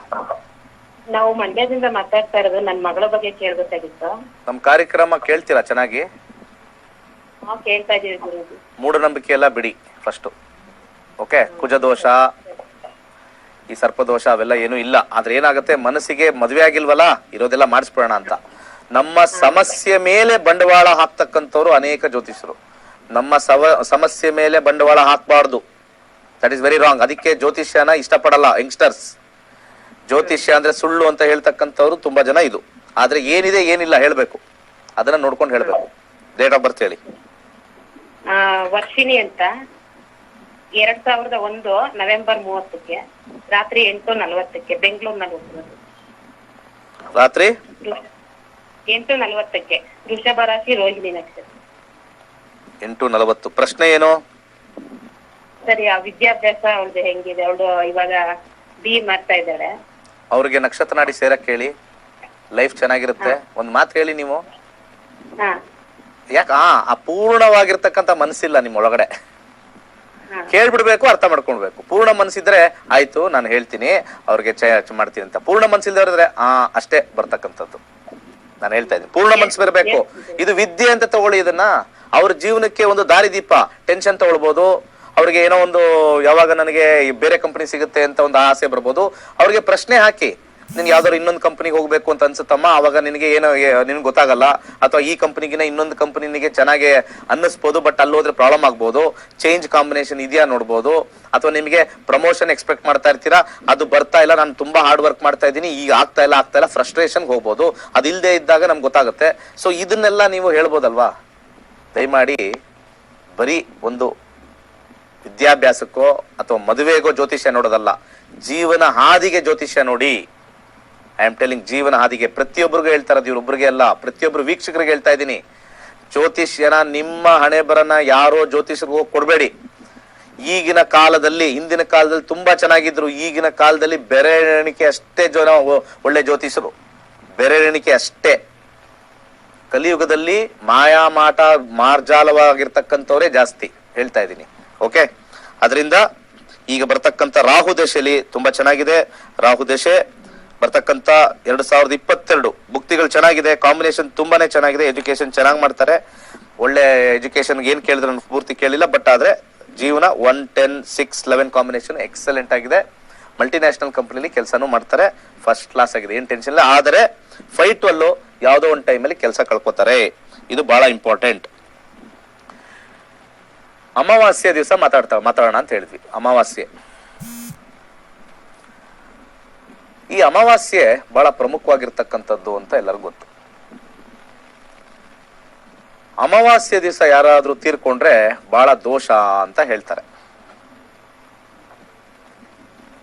ನಾವು ಮಂಡ್ಯದಿಂದ ಮಾತಾಡ್ತಾ ಇರೋದು. ನನ್ನ ಮಗಳ ಬಗ್ಗೆ ಕೇಳ್ಬೇಕಾಗಿತ್ತು. ನಮ್ಮ ಕಾರ್ಯಕ್ರಮ ಕೇಳ್ತೀರಾ ಚೆನ್ನಾಗಿ? ಕೇಳ್ತಾ ಇದೀವಿ ಗುರುಜಿ. ಮೂಢನಂಬಿಕೆ ಎಲ್ಲ ಬಿಡಿ ಫಸ್ಟ್. ಓಕೆ, ಕುಜದೋಷ, ಈ ಸರ್ಪದೋಷ ಅವೆಲ್ಲ ಏನು ಇಲ್ಲ. ಆದ್ರೆ ಏನಾಗುತ್ತೆ, ಮನಸ್ಸಿಗೆ ಮದುವೆ ಆಗಿಲ್ವಲ್ಲ, ಇರೋದೆಲ್ಲ ಮಾಡಿಸ್ಬಿಡೋಣ ಅಂತ. ನಮ್ಮ ಸಮಸ್ಯೆ ಮೇಲೆ ಬಂಡವಾಳ ಹಾಕ್ತಕ್ಕಂಥವ್ರು ಅನೇಕ ಜ್ಯೋತಿಷರು. ನಮ್ಮ ಸಮಸ್ಯೆ ಮೇಲೆ ಬಂಡವಾಳ ಹಾಕ್ಬಾರ್ದು. That is very wrong. ಅದಕ್ಕೆ ಜ್ಯೋತಿಷ್ಯನ ಇಷ್ಟಪಡಲ್ಲ ಯಂಗ್ಸ್ಟರ್ಸ್. ಜ್ಯೋತಿಷ್ಯ ಅಂದ್ರೆ ಸುಳ್ಳು ಅಂತ ಹೇಳ್ತಕ್ಕಂಥವ್ರು ತುಂಬಾ ಜನ ಇದು. ಆದ್ರೆ ಏನಿದೆ ಏನಿಲ್ಲ ಹೇಳ್ಬೇಕು, ಅದನ್ನ ನೋಡ್ಕೊಂಡು ಹೇಳ್ಬೇಕು. ಡೇಟ್ ಆಫ್ ಬರ್ತ್ ಹೇಳಿ. ವರ್ಷಿಣಿ ಅಂತ, 2001 ನವೆಂಬರ್ 30ಕ್ಕೆ ರಾತ್ರಿ 8:40 ಬೆಂಗಳೂರಿನಲ್ಲಿ ಹುಟ್ಟಿರೋದು. ರಾತ್ರಿ 8:40 ವೃಷಭ ರಾಶಿ, ರೋಹಿಣಿ ನಕ್ಷತ್ರ. 8:40. ಪ್ರಶ್ನೆ ಏನು? ಸರಿ, ಆ ವಿದ್ಯಾಭ್ಯಾಸ ಅವಳದು ಹೆಂಗಿದೆ? ಅವಳು ಇವಾಗ BE ಮಾಡ್ತಾ ಇದ್ದಾಳೆ. ಅವ್ರಿಗೆ ನಕ್ಷತ್ರ ನಾಡಿ ಸೇರಕ್ ಹೇಳಿ, ಲೈಫ್ ಚೆನ್ನಾಗಿರುತ್ತೆ. ಒಂದ್ ಮಾತು ಹೇಳಿ ನೀವು. ಯಾಕ ಅಪೂರ್ಣವಾಗಿರ್ತಕ್ಕಂಥ ಮನಸ್ಸಿಲ್ಲ ನಿಮ್ ಒಳಗಡೆ. ಕೇಳ್ಬಿಡ್ಬೇಕು, ಅರ್ಥ ಮಾಡ್ಕೊಳ್ಬೇಕು. ಪೂರ್ಣ ಮನಸ್ಸಿದ್ರೆ ಆಯ್ತು, ನಾನು ಹೇಳ್ತೀನಿ ಅವ್ರಿಗೆ ಮಾಡ್ತೀನಿ ಅಂತ. ಪೂರ್ಣ ಮನಸ್ಸಿಲ್ದವ್ರಿದ್ರೆ ಅಷ್ಟೇ ಬರ್ತಕ್ಕಂಥದ್ದು. ನಾನು ಹೇಳ್ತಾ ಇದ್ದೀನಿ, ಪೂರ್ಣ ಮನಸ್ಸು ಬರಬೇಕು. ಇದು ವಿದ್ಯೆ ಅಂತ ತಗೊಳ್ಳಿ. ಇದನ್ನ ಅವ್ರ ಜೀವನಕ್ಕೆ ಒಂದು ದಾರಿದೀಪ. ಟೆನ್ಷನ್ ತಗೊಳ್ಬೋದು, ಅವ್ರಿಗೆ ಏನೋ ಒಂದು ಯಾವಾಗ ನನಗೆ ಬೇರೆ ಕಂಪನಿ ಸಿಗುತ್ತೆ ಅಂತ ಒಂದು ಆಸೆ ಬರ್ಬೋದು. ಅವ್ರಿಗೆ ಪ್ರಶ್ನೆ ಹಾಕಿ, ನಿನ್ಗೆ ಯಾವ್ದಾದ್ರು ಇನ್ನೊಂದು ಕಂಪನಿಗೆ ಹೋಗ್ಬೇಕು ಅಂತ ಅನ್ಸುತ್ತಮ್ಮ, ಅವಾಗ ನಿನಗೆ ಏನೋ ನಿನ್ಗೆ ಗೊತ್ತಾಗಲ್ಲ. ಅಥವಾ ಈ ಕಂಪನಿಗಿನ ಇನ್ನೊಂದು ಕಂಪನಿಗೆ ಚೆನ್ನಾಗಿ ಅನ್ನಿಸ್ಬೋದು, ಬಟ್ ಅಲ್ಲಿ ಹೋದ್ರೆ ಪ್ರಾಬ್ಲಮ್ ಆಗ್ಬೋದು. ಚೇಂಜ್ ಕಾಂಬಿನೇಷನ್ ಇದೆಯಾ ನೋಡ್ಬೋದು. ಅಥವಾ ನಿಮಗೆ ಪ್ರಮೋಷನ್ ಎಕ್ಸ್ಪೆಕ್ಟ್ ಮಾಡ್ತಾ ಇರ್ತೀರಾ, ಅದು ಬರ್ತಾ ಇಲ್ಲ, ನಾನು ತುಂಬಾ ಹಾರ್ಡ್ ವರ್ಕ್ ಮಾಡ್ತಾ ಇದ್ದೀನಿ, ಈಗ ಆಗ್ತಾ ಇಲ್ಲ, ಫ್ರಸ್ಟ್ರೇಷನ್ ಹೋಗ್ಬೋದು. ಅದಿಲ್ಲದೆ ಇದ್ದಾಗ ನಮ್ಗೆ ಗೊತ್ತಾಗುತ್ತೆ. ಸೊ ಇದನ್ನೆಲ್ಲ ನೀವು ಹೇಳ್ಬೋದಲ್ವಾ? ದಯಮಾಡಿ ಬರೀ ಒಂದು ವಿದ್ಯಾಭ್ಯಾಸಕ್ಕೋ ಅಥವಾ ಮದುವೆಗೋ ಜ್ಯೋತಿಷ್ಯ ನೋಡೋದಲ್ಲ, ಜೀವನ ಹಾದಿಗೆ ಜ್ಯೋತಿಷ್ಯ ನೋಡಿ. ಐ ಆಮ್ ಟೆಲಿಂಗ್, ಜೀವನ ಹಾದಿಗೆ. ಪ್ರತಿಯೊಬ್ಬರಿಗೂ ಹೇಳ್ತಾ ಇರೋದು, ಇವ್ರೊಬ್ರಿಗೆ ಅಲ್ಲ, ಪ್ರತಿಯೊಬ್ರು ವೀಕ್ಷಕರಿಗೆ ಹೇಳ್ತಾ ಇದ್ದೀನಿ. ಜ್ಯೋತಿಷ್ಯನ ನಿಮ್ಮ ಹಣೆ ಬರನ ಯಾರೋ ಜ್ಯೋತಿಷ್ಯರಿಗೆ ಹೋಗಿ ಕೊಡ್ಬೇಡಿ. ಈಗಿನ ಕಾಲದಲ್ಲಿ, ಹಿಂದಿನ ಕಾಲದಲ್ಲಿ ತುಂಬಾ ಚೆನ್ನಾಗಿದ್ರು. ಈಗಿನ ಕಾಲದಲ್ಲಿ ಬೆರಳೆಣಿಕೆ ಅಷ್ಟೇ ಜನ ಒಳ್ಳೆ ಜ್ಯೋತಿಷರು, ಬೆರಳೆಣಿಕೆ ಅಷ್ಟೇ. ಕಲಿಯುಗದಲ್ಲಿ ಮಾಯಾಮಾಟ ಮಾರ್ಜಾಲವಾಗಿರ್ತಕ್ಕಂಥವ್ರೇ ಜಾಸ್ತಿ, ಹೇಳ್ತಾ ಇದ್ದೀನಿ. ಓಕೆ, ಅದರಿಂದ ಈಗ ಬರ್ತಕ್ಕಂಥ ರಾಹು ದಶೆಯಲ್ಲಿ ತುಂಬಾ ಚೆನ್ನಾಗಿದೆ. ರಾಹು ದಶೆ ಬರ್ತಕ್ಕಂಥ 2022 ಭುಕ್ತಿಗಳು ಚೆನ್ನಾಗಿದೆ. ಕಾಂಬಿನೇಷನ್ ತುಂಬಾನೇ ಚೆನ್ನಾಗಿದೆ. ಎಜುಕೇಶನ್ ಚೆನ್ನಾಗಿ ಮಾಡ್ತಾರೆ. ಒಳ್ಳೆ ಎಜುಕೇಶನ್ ಏನ್ ಕೇಳಿದ್ರು ನಾನು ಪೂರ್ತಿ ಕೇಳಿಲ್ಲ, ಬಟ್ ಆದ್ರೆ ಜೀವನ 1, 10, 6, 11 ಕಾಂಬಿನೇಷನ್ ಎಕ್ಸಲೆಂಟ್ ಆಗಿದೆ. ಮಲ್ಟಿನ್ಯಾಷನಲ್ ಕಂಪನಿಲಿ ಕೆಲಸನೂ ಮಾಡ್ತಾರೆ. ಫಸ್ಟ್ ಕ್ಲಾಸ್ ಆಗಿದೆ, ಏನ್ ಟೆನ್ಷನ್ ಇಲ್ಲ. ಆದರೆ ಫೈಟ್ ಅಲ್ಲೂ ಯಾವುದೋ ಒಂದು ಟೈಮಲ್ಲಿ ಕೆಲಸ ಕಳ್ಕೊತಾರೆ. ಇದು ಬಹಳ ಇಂಪಾರ್ಟೆಂಟ್. ಅಮಾವಾಸ್ಯೆ ದಿವಸ ಮಾತಾಡೋಣ ಅಂತ ಹೇಳಿದ್ವಿ. ಅಮಾವಾಸ್ಯೆ, ಈ ಅಮಾವಾಸ್ಯೆ ಬಹಳ ಪ್ರಮುಖವಾಗಿರ್ತಕ್ಕಂಥದ್ದು ಅಂತ ಎಲ್ಲರಿಗೂ ಗೊತ್ತು. ಅಮಾವಾಸ್ಯೆ ದಿವಸ ಯಾರಾದ್ರೂ ತೀರ್ಕೊಂಡ್ರೆ ಬಹಳ ದೋಷ ಅಂತ ಹೇಳ್ತಾರೆ.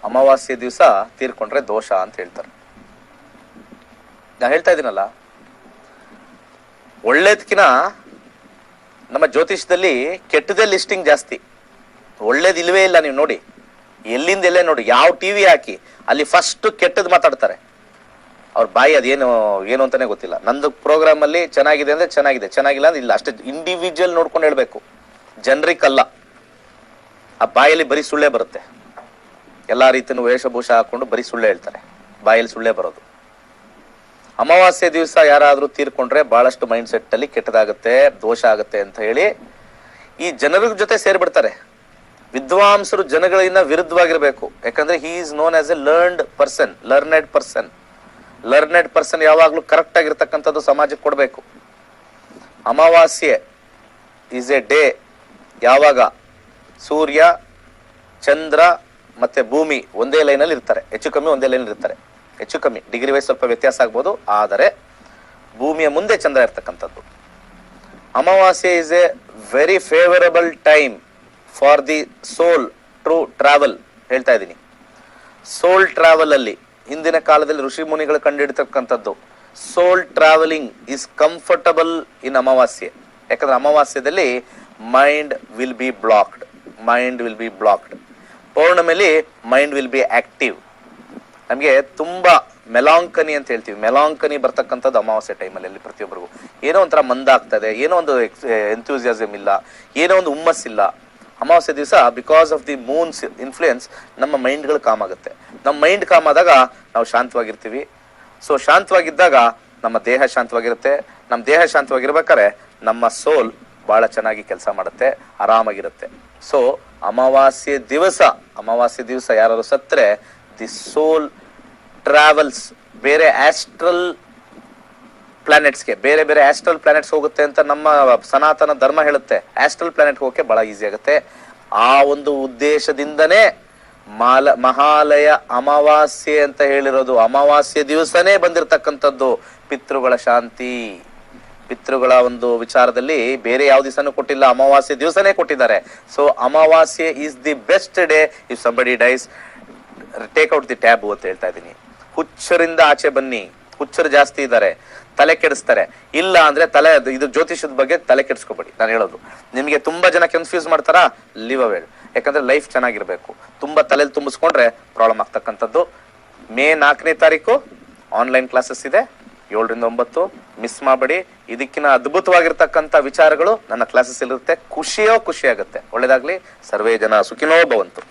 ಅಮಾವಾಸ್ಯೆ ದಿವಸ ತೀರ್ಕೊಂಡ್ರೆ ದೋಷ ಅಂತ ಹೇಳ್ತಾರೆ. ನಾ ಹೇಳ್ತಾ ಇದ್ದೀನಲ್ಲ, ಒಳ್ಳೇದಕ್ಕಿನ ನಮ್ಮ ಜ್ಯೋತಿಷದಲ್ಲಿ ಕೆಟ್ಟದೇ ಲಿಸ್ಟಿಂಗ್ ಜಾಸ್ತಿ. ಒಳ್ಳೇದು ಇಲ್ವೇ ಇಲ್ಲ. ನೀವು ನೋಡಿ, ಎಲ್ಲಿಂದ ಎಲ್ಲೇ ನೋಡಿ, ಯಾವ ಟಿವಿ ಹಾಕಿ ಅಲ್ಲಿ ಫಸ್ಟ್ ಕೆಟ್ಟದ್ ಮಾತಾಡ್ತಾರೆ. ಅವ್ರ ಬಾಯಿ ಅದೇನು ಏನು ಅಂತಾನೆ ಗೊತ್ತಿಲ್ಲ. ನಂದು ಪ್ರೋಗ್ರಾಮ್ ಅಲ್ಲಿ ಚೆನ್ನಾಗಿದೆ ಅಂದ್ರೆ ಚೆನ್ನಾಗಿದೆ, ಚೆನ್ನಾಗಿಲ್ಲ ಅಂದ್ರೆ ಇಲ್ಲ, ಅಷ್ಟೇ. ಇಂಡಿವಿಜುವಲ್ ನೋಡ್ಕೊಂಡು ಹೇಳ್ಬೇಕು, ಜನರಿಕ್ ಅಲ್ಲ. ಆ ಬಾಯಲ್ಲಿ ಬರೀ ಸುಳ್ಳೆ ಬರುತ್ತೆ. ಎಲ್ಲಾ ರೀತಿಯ ವೇಷಭೂಷ ಹಾಕೊಂಡು ಬರೀ ಸುಳ್ಳೆ ಹೇಳ್ತಾರೆ, ಬಾಯಲ್ಲಿ ಸುಳ್ಳೆ ಬರೋದು. ಅಮಾವಾಸ್ಯೆ ದಿವಸ ಯಾರಾದ್ರೂ ತೀರ್ಕೊಂಡ್ರೆ ಬಹಳಷ್ಟು ಮೈಂಡ್ ಸೆಟ್ ಅಲ್ಲಿ ಕೆಟ್ಟದಾಗತ್ತೆ, ದೋಷ ಆಗತ್ತೆ ಅಂತ ಹೇಳಿ ಈ ಜನರ ಜೊತೆ ಸೇರ್ಬಿಡ್ತಾರೆ. ವಿದ್ವಾಂಸರು ಜನಗಳಿಂದ ವಿರುದ್ಧವಾಗಿರ್ಬೇಕು. ಯಾಕಂದ್ರೆ he is known as A learned person. Learned person ಯಾವಾಗ್ಲೂ ಕರೆಕ್ಟ್ ಆಗಿರ್ತಕ್ಕಂಥದ್ದು ಸಮಾಜಕ್ಕೆ ಕೊಡಬೇಕು. ಅಮಾವಾಸ್ಯೆ ಇಸ್ ಎ ಡೇ ಯಾವಾಗ ಸೂರ್ಯ, ಚಂದ್ರ ಮತ್ತೆ ಭೂಮಿ ಒಂದೇ ಲೈನಲ್ಲಿ ಇರ್ತಾರೆ, ಹೆಚ್ಚು ಕಮ್ಮಿ ಒಂದೇ ಲೈನ್ ಇರ್ತಾರೆ. ಹೆಚ್ಚು ಕಮ್ಮಿ ಡಿಗ್ರಿ ವೈಸ್ ಸ್ವಲ್ಪ ವ್ಯತ್ಯಾಸ ಆಗ್ಬೋದು, ಆದರೆ ಭೂಮಿಯ ಮುಂದೆ ಚಂದ್ರ ಇರ್ತಕ್ಕಂಥದ್ದು. ಅಮಾವಾಸ್ಯೆ is a very favourable time for the soul to travel. ಹೇಳ್ತಾ ಇದ್ದೀನಿ, ಸೋಲ್ ಟ್ರಾವೆಲ್ ಅಲ್ಲಿ ಹಿಂದಿನ ಕಾಲದಲ್ಲಿ ಋಷಿ ಮುನಿಗಳು ಕಂಡುಹಿಡ್ತಕ್ಕಂಥದ್ದು soul travelling is comfortable in ಅಮಾವಾಸ್ಯೆ. ಯಾಕಂದ್ರೆ ಅಮಾವಾಸ್ಯದಲ್ಲಿ ಮೈಂಡ್ ವಿಲ್ ಬಿ ಬ್ಲಾಕ್ಡ್, ಪೌರ್ಣಮಿಲಿ ಮೈಂಡ್ ವಿಲ್ ಬಿ ಆಕ್ಟಿವ್. ನಮಗೆ ತುಂಬಾ ಮೆಲಾಂಕನಿ ಅಂತ ಹೇಳ್ತೀವಿ, ಮೆಲಾಂಕನಿ ಬರ್ತಕ್ಕಂಥದ್ದು ಅಮಾವಾಸ್ಯೆ ಟೈಮಲ್ಲಿ. ಪ್ರತಿಯೊಬ್ಬರಿಗೂ ಏನೋ ಒಂಥರ ಮಂದಾಗ್ತದೆ, ಏನೋ ಒಂದು ಎಂಥೂಸಿಯಾಸಮ್ ಇಲ್ಲ, ಏನೋ ಒಂದು ಹುಮ್ಮಸ್ಸಿಲ್ಲ. ಅಮಾವಾಸ್ಯೆ ದಿವಸ because of the moons influence ನಮ್ಮ ಮೈಂಡ್ಗಳು ಕಾಮ್ ಆಗುತ್ತೆ. ನಮ್ಮ ಮೈಂಡ್ ಕಾಮ್ ಆದಾಗ ನಾವು ಶಾಂತವಾಗಿರ್ತೀವಿ. ಸೊ ಶಾಂತವಾಗಿದ್ದಾಗ ನಮ್ಮ ದೇಹ ಶಾಂತವಾಗಿರುತ್ತೆ. ನಮ್ಮ ದೇಹ ಶಾಂತವಾಗಿರ್ಬೇಕಾದ್ರೆ ನಮ್ಮ ಸೋಲ್ ಬಹಳ ಚೆನ್ನಾಗಿ ಕೆಲಸ ಮಾಡುತ್ತೆ, ಆರಾಮಾಗಿರುತ್ತೆ. ಸೊ ಅಮಾವಾಸ್ಯೆ ದಿವಸ ಯಾರು ಸತ್ರೆ ದಿ ಸೋಲ್ ಟ್ರಾವೆಲ್ಸ್ ಬೇರೆ ಆಸ್ಟ್ರಲ್ ಪ್ಲಾನೆಟ್ಸ್ಗೆ, ಬೇರೆ ಆಸ್ಟ್ರಲ್ ಪ್ಲಾನೆಟ್ಸ್ ಹೋಗುತ್ತೆ ಅಂತ ನಮ್ಮ ಸನಾತನ ಧರ್ಮ ಹೇಳುತ್ತೆ. ಆಸ್ಟ್ರಲ್ ಪ್ಲಾನೆಟ್ ಹೋಗಕ್ಕೆ ಬಹಳ ಈಸಿ ಆಗುತ್ತೆ. ಆ ಒಂದು ಉದ್ದೇಶದಿಂದನೇ ಮಹಾಲಯ ಅಮಾವಾಸ್ಯೆ ಅಂತ ಹೇಳಿರೋದು. ಅಮಾವಾಸ್ಯೆ ದಿವಸನೇ ಬಂದಿರತಕ್ಕಂಥದ್ದು ಪಿತೃಗಳ ಶಾಂತಿ. ಪಿತೃಗಳ ಒಂದು ವಿಚಾರದಲ್ಲಿ ಬೇರೆ ಯಾವ ದಿವಸನೂ ಕೊಟ್ಟಿಲ್ಲ, ಅಮಾವಾಸ್ಯೆ ದಿವಸನೇ ಕೊಟ್ಟಿದ್ದಾರೆ. So amavasya is the best day. If somebody dies, take out the tab ಅಂತ ಹೇಳ್ತಾ ಇದ್ದೀನಿ. ಹುಚ್ಚರಿಂದ ಆಚೆ ಬನ್ನಿ. ಹುಚ್ಚರು ಜಾಸ್ತಿ ಇದ್ದಾರೆ, ತಲೆ ಕೆಡಿಸ್ತಾರೆ. ಇಲ್ಲ ಅಂದ್ರೆ ಇದು ಜ್ಯೋತಿಷದ ಬಗ್ಗೆ ತಲೆ ಕೆಡಿಸ್ಕೋಬೇಡಿ. ನಾನು ಹೇಳೋದು ನಿಮಗೆ ತುಂಬಾ ಜನ ಕನ್ಫ್ಯೂಸ್ ಮಾಡ್ತಾರಾ, ಲಿವ್ ಅ ವೆಲ್. ಯಾಕಂದ್ರೆ ಲೈಫ್ ಚೆನ್ನಾಗಿರ್ಬೇಕು. ತುಂಬಾ ತಲೆಯಲ್ಲಿ ತುಂಬಿಸ್ಕೊಂಡ್ರೆ ಪ್ರಾಬ್ಲಮ್ ಆಗ್ತಕ್ಕಂಥದ್ದು. ಮೇ 4ನೇ ತಾರೀಕು ಆನ್ಲೈನ್ ಕ್ಲಾಸಸ್ ಇದೆ, 7 ರಿಂದ 9. ಮಿಸ್ ಮಾಡಬೇಡಿ. ಇದಕ್ಕಿನ ಅದ್ಭುತವಾಗಿರ್ತಕ್ಕಂಥ ವಿಚಾರಗಳು ನನ್ನ ಕ್ಲಾಸಸ್ ಇರುತ್ತೆ. ಖುಷಿ ಆಗುತ್ತೆ. ಒಳ್ಳೇದಾಗ್ಲಿ. ಸರ್ವೇ ಜನ ಸುಖಿನೋ ಭವಂತು.